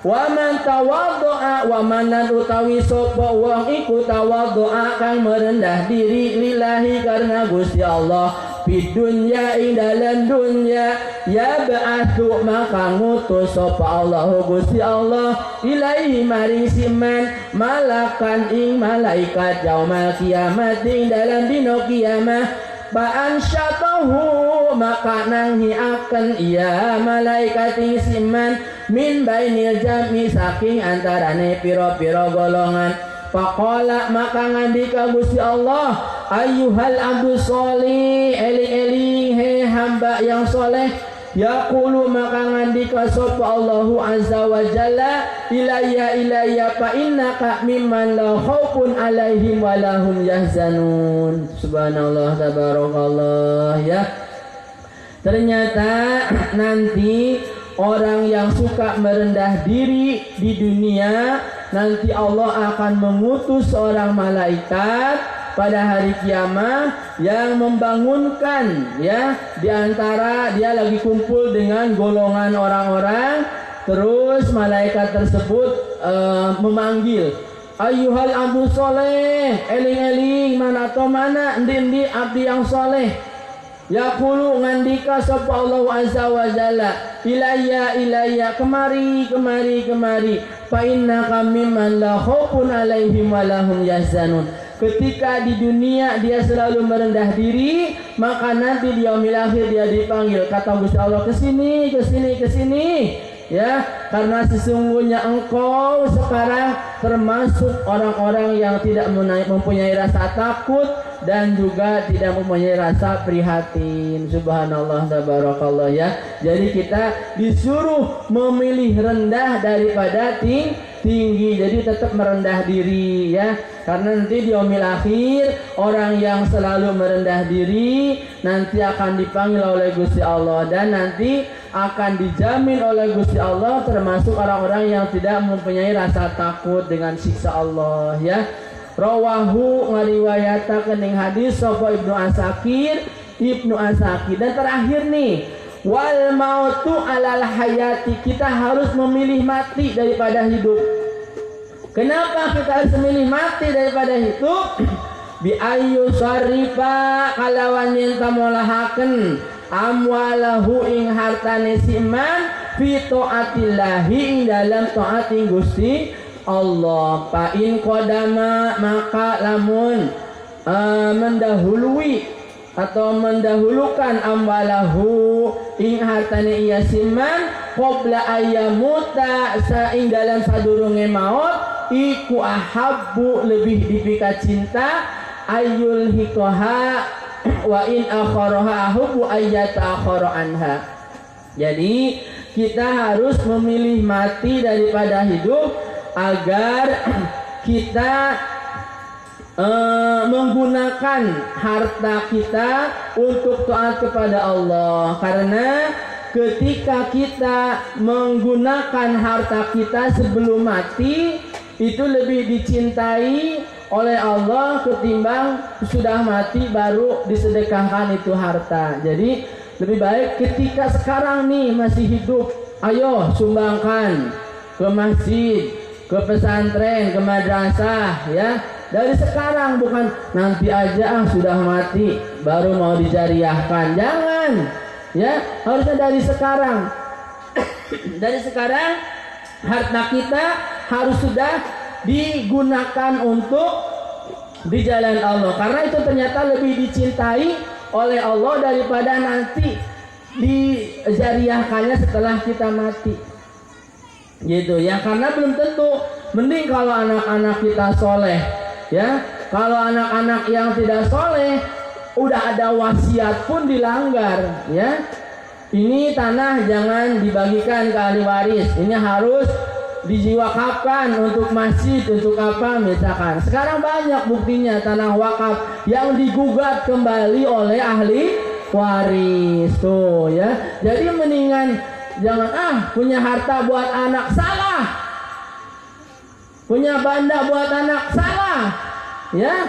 Wa man tawaddo'a wa manan utawi sapa wong iku tawaddo'a kang merendah diri lillahi karena Gusti Allah fi dunya ing dalam dunya ya ba'athu maka ngutus sapa Allah Gusti Allah ilaihi maring siman malakan ing malaikat yaumal kiamat ing dalam dina kiamat ba'an syatahu maka nanghi akan ia malaikat ing siman min bainil jami saking antarane piro-piro golongan. Faqala maka ngandika Gusti Allah ayyuhal abdu sholih eling-eling he hamba yang soleh yaqulu maka ngandika sapa Allahu azza wa jalla ilayya fa innaka mimman la khaufun alaihim wa lahum yahzanun. Subhanallah tabarakallah ya. Ternyata nanti orang yang suka merendah diri di dunia nanti Allah akan mengutus seorang malaikat pada hari kiamat yang membangunkan ya di antara dia lagi kumpul dengan golongan orang-orang. Terus malaikat tersebut memanggil ayyuhal abdu soleh eling-eling mana atau mana endi abdi yang soleh. Yaqulu ngandika sapa Allah azza wa jalla ilayya kemari fa innaka mimman la khaufun alaihim wa lahum yahzanun. Ketika di dunia dia selalu merendah diri maka nanti di yaumil akhir dia dipanggil kata Gusti Allah kesini ya karena sesungguhnya engkau sekarang termasuk orang-orang yang tidak mempunyai rasa takut dan juga tidak mempunyai rasa prihatin. Subhanallah tabarakallah ya. Jadi kita disuruh memilih rendah daripada tinggi. Jadi tetap merendah diri ya. Karena nanti di yaumil akhir orang yang selalu merendah diri nanti akan dipanggil oleh Gusti Allah dan nanti akan dijamin oleh Gusti Allah termasuk orang-orang yang tidak mempunyai rasa takut dengan siksa Allah ya. Rawahu ngariwayataken ing hadis sapa Ibnu Asakir dan terakhir nih wal mautu alal hayati, kita harus memilih mati daripada hidup. Kenapa kita harus memilih mati daripada hidup? Bi ayyu syarifa kalawan yen tamolahaken amwalahu ing hartane siman fi taatillahi ing dalam taat Gusti Allah. Fa in qadama maka lamun mendahului atau mendahulukan amwalahu ing hartane iya siman qabla ayyamuta saing dalam sadurunge maut iku ahabbu lebih dipika cinta ayul hikoha wa in akharaha ahabbu ayyata akhara anha. Jadi kita harus memilih mati daripada hidup agar kita menggunakan harta kita untuk taat kepada Allah. Karena ketika kita menggunakan harta kita sebelum mati itu lebih dicintai oleh Allah ketimbang sudah mati baru disedekahkan itu harta. Jadi lebih baik ketika sekarang nih masih hidup, ayo sumbangkan ke masjid, ke pesantren, ke madrasah ya. Dari sekarang, bukan nanti aja sudah mati baru mau dijariahkan. Jangan ya, harusnya dari sekarang. Dari sekarang harta kita harus sudah digunakan untuk di jalan Allah, karena itu ternyata lebih dicintai oleh Allah daripada nanti dijariahkannya setelah kita mati, gitu ya. Karena belum tentu, mending kalau anak-anak kita soleh, ya. Kalau anak-anak yang tidak soleh, udah ada wasiat pun dilanggar, ya. Ini tanah jangan dibagikan ke ahli waris, ini harus dijiwakafkan untuk masjid, untuk apa misalkan. Sekarang banyak buktinya tanah wakaf yang digugat kembali oleh ahli waris tuh, ya. Jadi mendingan jangan punya harta buat anak, salah. Punya banda buat anak, salah. Ya.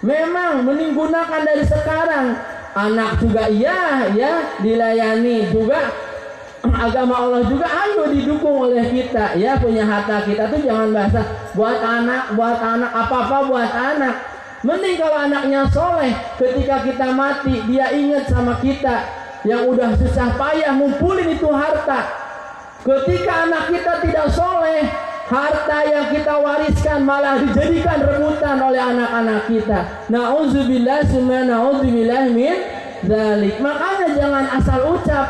Memang mending gunakan dari sekarang. Anak juga iya, ya, dilayani juga. Agama Allah juga ayo didukung oleh kita, ya. Punya harta kita tuh jangan bahasa buat anak apa-apa buat anak. Mending kalau anaknya soleh, ketika kita mati dia ingat sama kita yang udah susah payah ngumpulin itu harta. Ketika anak kita tidak soleh, harta yang kita wariskan malah dijadikan rebutan oleh anak-anak kita. Nauzubillah summa nauzubillah min dzalik. Makanya jangan asal ucap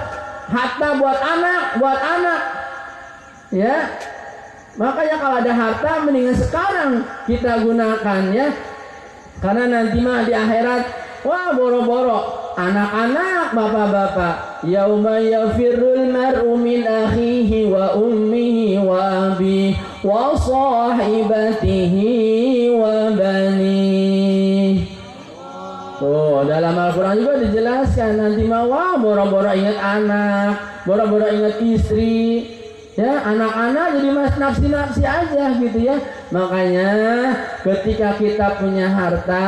harta buat anak, ya. Makanya kalau ada harta mendingan sekarang kita gunakan, ya. Karena nanti mah di akhirat, wah boro-boro anak-anak, bapak-bapak, yauma yafirrul mar'u min akhihi wa ummihi wa abihi wa sahibatihi wa banihi. Oh, dalam Al-Quran juga dijelaskan nanti mah wah boro-boro ingat anak, boro-boro ingat istri, ya. Anak-anak jadi mas nafsi-nafsi aja gitu, ya. Makanya ketika kita punya harta,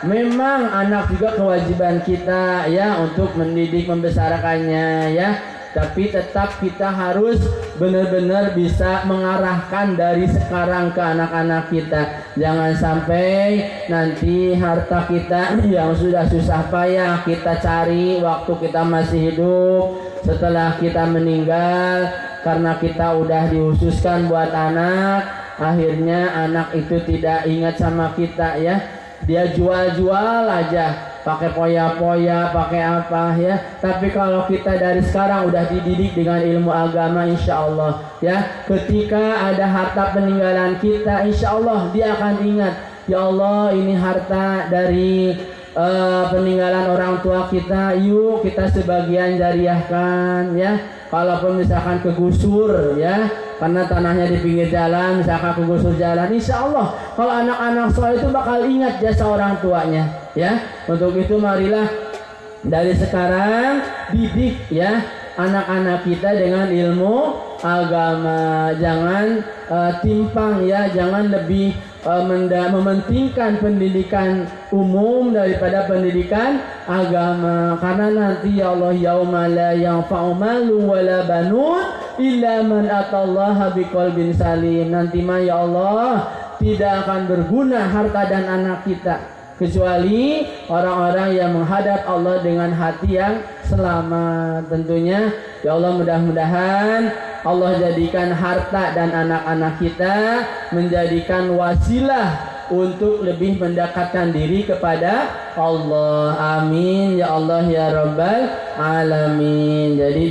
memang anak juga kewajiban kita, ya, untuk mendidik membesarkannya, ya. Tapi tetap kita harus benar-benar bisa mengarahkan dari sekarang ke anak-anak kita. Jangan sampai nanti harta kita yang sudah susah payah kita cari waktu kita masih hidup, setelah kita meninggal, karena kita udah dihususkan buat anak, akhirnya anak itu tidak ingat sama kita, ya. Dia jual-jual aja, pakai poya-poya, pakai apa, ya. Tapi kalau kita dari sekarang udah dididik dengan ilmu agama, insya Allah, ya, ketika ada harta peninggalan kita, insya Allah dia akan ingat, ya Allah ini harta dari peninggalan orang tua kita, yuk kita sebagian jariahkan, ya. Kalaupun misalkan kegusur, ya, karena tanahnya di pinggir jalan, misalkan kegusur jalan, insya Allah kalau anak-anak soleh itu bakal ingat jasa orang tuanya, ya. Untuk itu marilah dari sekarang didik, ya, anak-anak kita dengan ilmu agama. Jangan timpang, ya, jangan lebih mementingkan pendidikan umum daripada pendidikan agama. Karena nanti ya Allah, yauma la yanfa'u malun wala banun illa man atallaha biqalbin salim. Nanti mah ya Allah tidak akan berguna harta dan anak kita kecuali orang-orang yang menghadap Allah dengan hati yang selamat. Tentunya ya Allah, mudah-mudahan Allah jadikan harta dan anak-anak kita menjadikan wasilah untuk lebih mendekatkan diri kepada Allah. Amin ya Allah ya Rabbal alamin. Jadi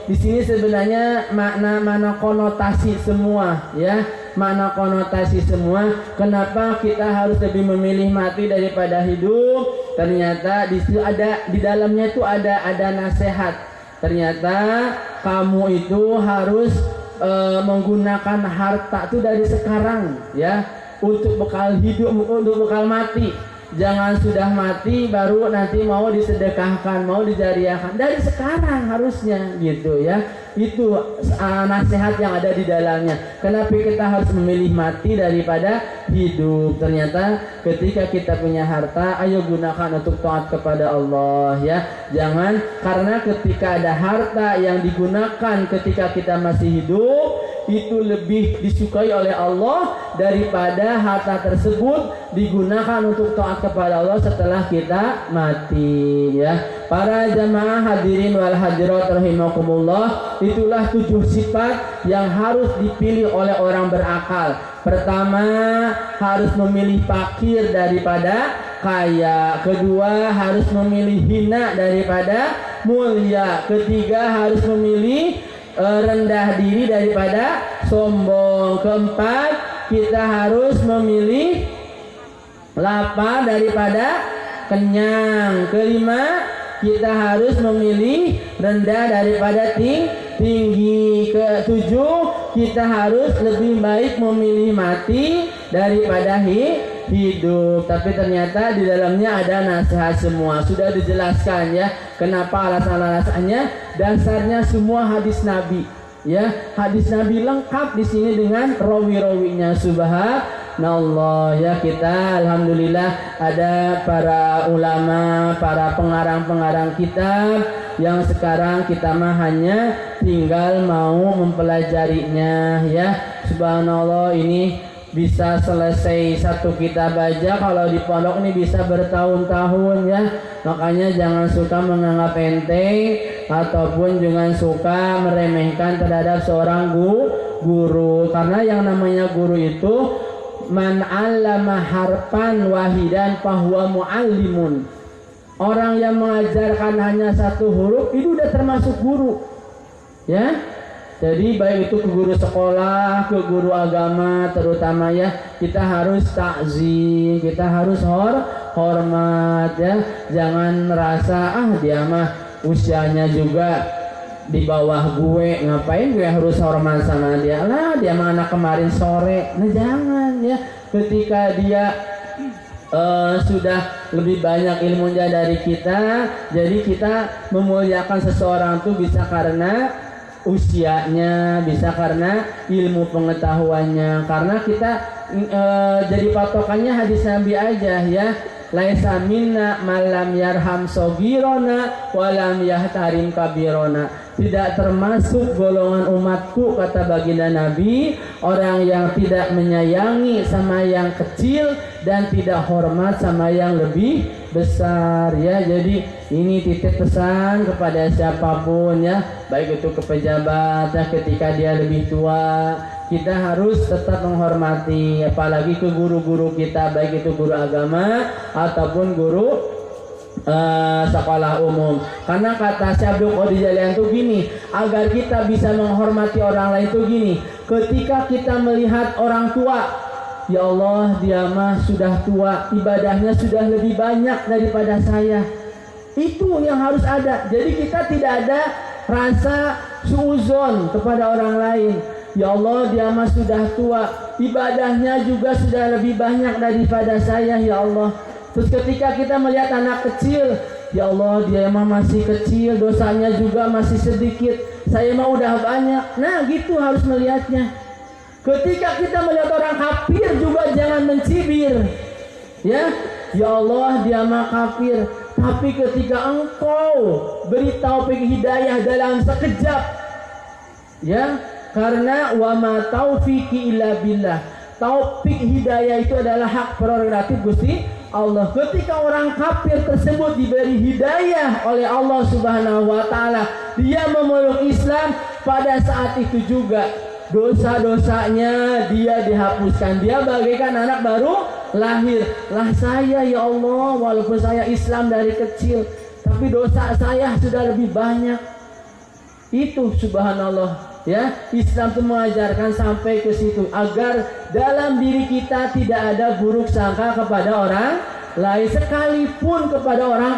di sini sebenarnya makna konotasi semua, ya. Makna konotasi semua. Kenapa kita harus lebih memilih mati daripada hidup? Ternyata di dalamnya itu ada nasihat. Ternyata kamu itu harus menggunakan harta itu dari sekarang, ya, untuk bekal hidup, untuk bekal mati. Jangan sudah mati baru nanti mau disedekahkan, mau dijariahkan. Dari sekarang harusnya, gitu, ya. Itu nasihat yang ada di dalamnya. Kenapa kita harus memilih mati daripada hidup? Ternyata ketika kita punya harta, ayo gunakan untuk taat kepada Allah, ya. Jangan karena ketika ada harta yang digunakan ketika kita masih hidup, itu lebih disukai oleh Allah daripada harta tersebut digunakan untuk taat kepada Allah setelah kita mati, ya. Para jamaah hadirin wal hadirat rahimakumullah, itulah 7 sifat yang harus dipilih oleh orang berakal. Pertama, harus memilih fakir daripada kaya. Kedua, harus memilih hina daripada mulia. Ketiga, harus memilih rendah diri daripada sombong. Keempat, kita harus memilih lapar daripada kenyang. Kelima, kita harus memilih rendah daripada tinggi. Ketujuh, kita harus lebih baik memilih mati daripada hidup. Tapi ternyata di dalamnya ada nasihat semua. Sudah dijelaskan, ya. Kenapa alasan-alasannya? Dasarnya semua hadis Nabi, ya. Hadis Nabi lengkap di sini dengan rawi-rawinya. Subhanallah, ya. Kita alhamdulillah ada para ulama, para pengarang-pengarang kitab yang sekarang kita mah hanya tinggal mau mempelajarinya, ya. Subhanallah, ini bisa selesai satu kitab aja kalau di pondok ini bisa bertahun-tahun, ya. Makanya jangan suka menganggap enteng ataupun jangan suka meremehkan terhadap seorang guru, karena yang namanya guru itu man 'allama harfan wahidan fahuwa muallimun. Orang yang mengajarkan hanya satu huruf itu udah termasuk guru, ya. Jadi baik itu ke guru sekolah, ke guru agama terutama, ya, kita harus takzim, kita harus hormat, ya. Jangan merasa dia mah usianya juga di bawah gue, ngapain gue harus hormat sama dia, lah dia mah anak kemarin sore. Nah jangan, ya. Ketika dia sudah lebih banyak ilmunya dari kita, jadi kita memuliakan seseorang itu bisa karena usianya, bisa karena ilmu pengetahuannya, karena kita jadi patokannya hadis Nabi aja, ya. Laisa minna malam yarham sogirona walam yahtarim kabirona. Tidak termasuk golongan umatku, kata baginda Nabi, orang yang tidak menyayangi sama yang kecil dan tidak hormat sama yang lebih besar, ya. Jadi ini titip pesan kepada siapapun, ya, baik itu ke pejabat, ya, ketika dia lebih tua kita harus tetap menghormati, apalagi ke guru-guru kita, baik itu guru agama ataupun guru sekolah umum. Karena kata Syekh Abdul Qadir Jailani itu gini, agar kita bisa menghormati orang lain itu gini, ketika kita melihat orang tua, ya Allah, dia mah sudah tua, ibadahnya sudah lebih banyak daripada saya, itu yang harus ada. Jadi kita tidak ada rasa suuzon kepada orang lain. Ya Allah, dia mah sudah tua, ibadahnya juga sudah lebih banyak daripada saya, ya Allah. Terus ketika kita melihat anak kecil, ya Allah, dia mah masih kecil, dosanya juga masih sedikit, saya mah udah banyak. Nah gitu harus melihatnya. Ketika kita melihat orang kafir juga jangan mencibir, ya. Ya Allah, dia mah kafir, tapi ketika engkau beri taufik hidayah dalam sekejap, ya, karena wa ma taufiqi illa billah, taufik hidayah itu adalah hak prerogatif Gusti Allah. Ketika orang kafir tersebut diberi hidayah oleh Allah Subhanahu wa taala, dia memeluk Islam, pada saat itu juga dosa-dosanya dia dihapuskan. Dia bagaikan anak baru lahir. Lah saya, ya Allah, walaupun saya Islam dari kecil, tapi dosa saya sudah lebih banyak. Itu subhanallah, ya. Islam itu mengajarkan sampai ke situ, agar dalam diri kita tidak ada buruk sangka kepada orang lain, sekalipun kepada orang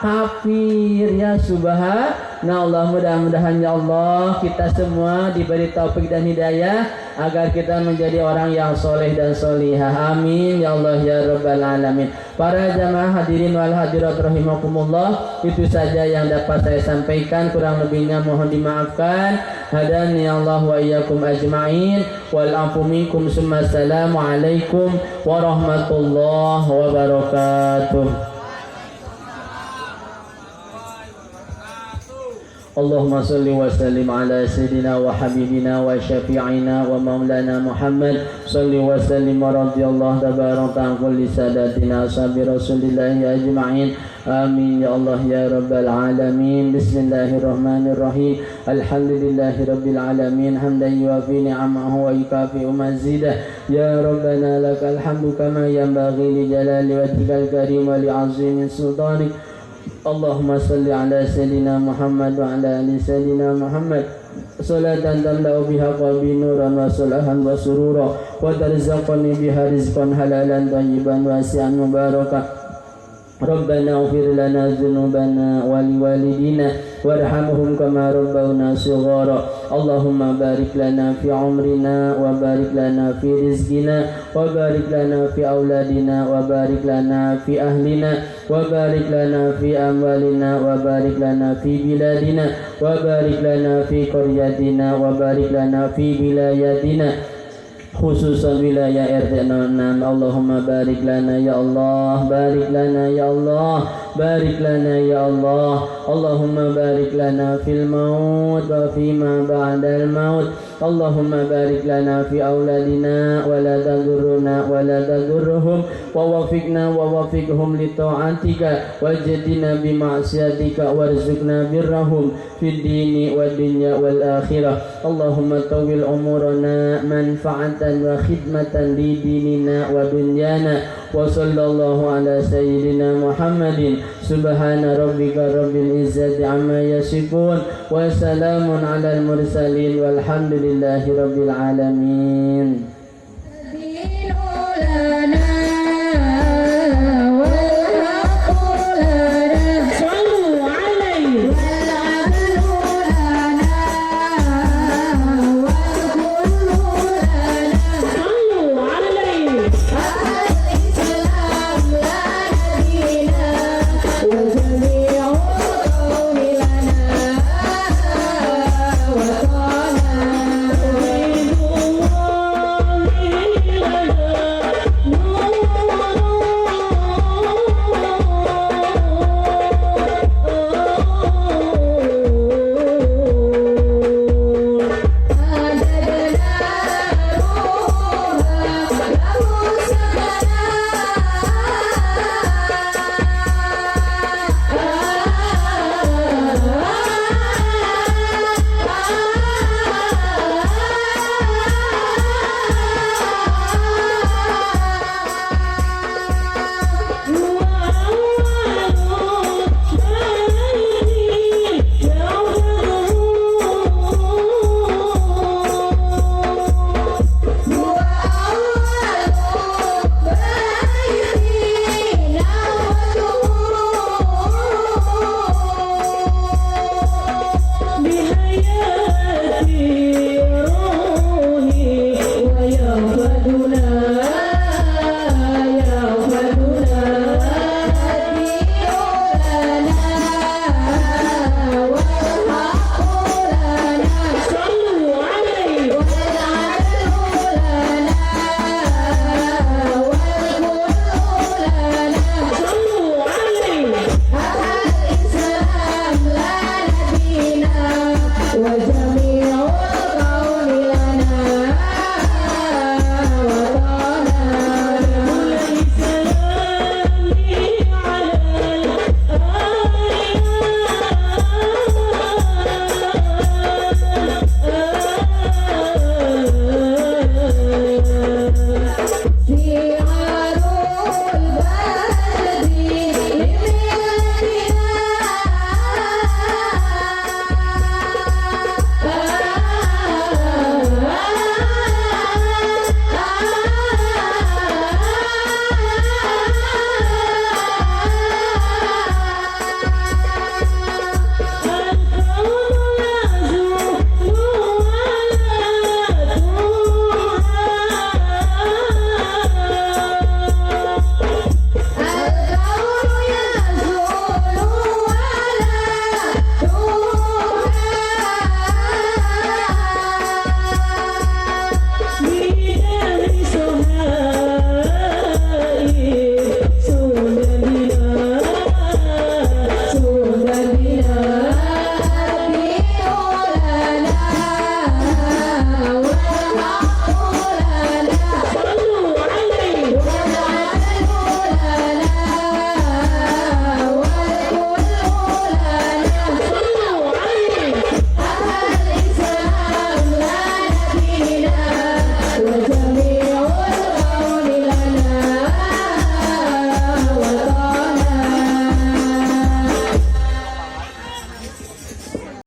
kafir, ya. Subhanallah, mudah-mudahan ya Allah kita semua diberi taufik dan hidayah agar kita menjadi orang yang soleh dan solihah. Amin ya Allah ya rabbal alamin. Para jamaah hadirin wal hadirat rahimakumullah, itu saja yang dapat saya sampaikan, kurang lebihnya mohon dimaafkan. Hadani Allah wa iyyakum ajma'in wal afu minkum. Assalamualaikum warahmatullahi wabarakatuh. اللهم صل وسلم على سيدنا وحبيبنا وشفيعنا ومولانا محمد صل وسلم ورضي الله تبارك عن كل ساداتنا أصحاب رسول الله أجمعين آمين يا الله يا رب العالمين بسم الله الرحمن الرحيم الحمد لله رب العالمين حمدا يوافي نعمه ويكافئ مزيده يا ربنا لك الحمد كما ينبغي لجلال وجهك الكريم ولعظيم سلطانك اللهم صل على سيدنا محمد وعلى آل سيدنا محمد صلاة تملأ بها قلبي نورا وصلاحا وسرورا وترزقني بها رزقا حلالا طيبا واسعا مباركا ربنا اغفر لنا ذنوبنا ولوالدينا وارحمهم كما ربونا صغارا اللهم بارك لنا في عمرنا وبارك لنا في رزقنا وبارك لنا في أولادنا وبارك لنا في أهلنا وبارك لنا في أموالنا وبارك لنا في بلادنا وبارك لنا في قريتنا وبارك لنا في ولاياتنا khususan wilayah RT 06 Allahumma barik lana ya Allah barik lana ya Allah barik lana ya Allah Allahumma barik lana fil maut wa fima ba'dal maut Allahumma barik lana fi auladina wa la tadurruna wa la tadurruhum wa wafiqna wa wafiqhum li ta'atika wajadina bi ma'siyatika warzuqna birrahum fid dini wad dunya wal akhirah Allahumma tawil umurana manfa'atan wa khidmatan li dinina wa dunyana wa sallallahu ala sayyidina Muhammadin subhana rabbika rabbil izzati amma yasifun wa salamun alal mursalin walhamdulillahi rabbil alamin.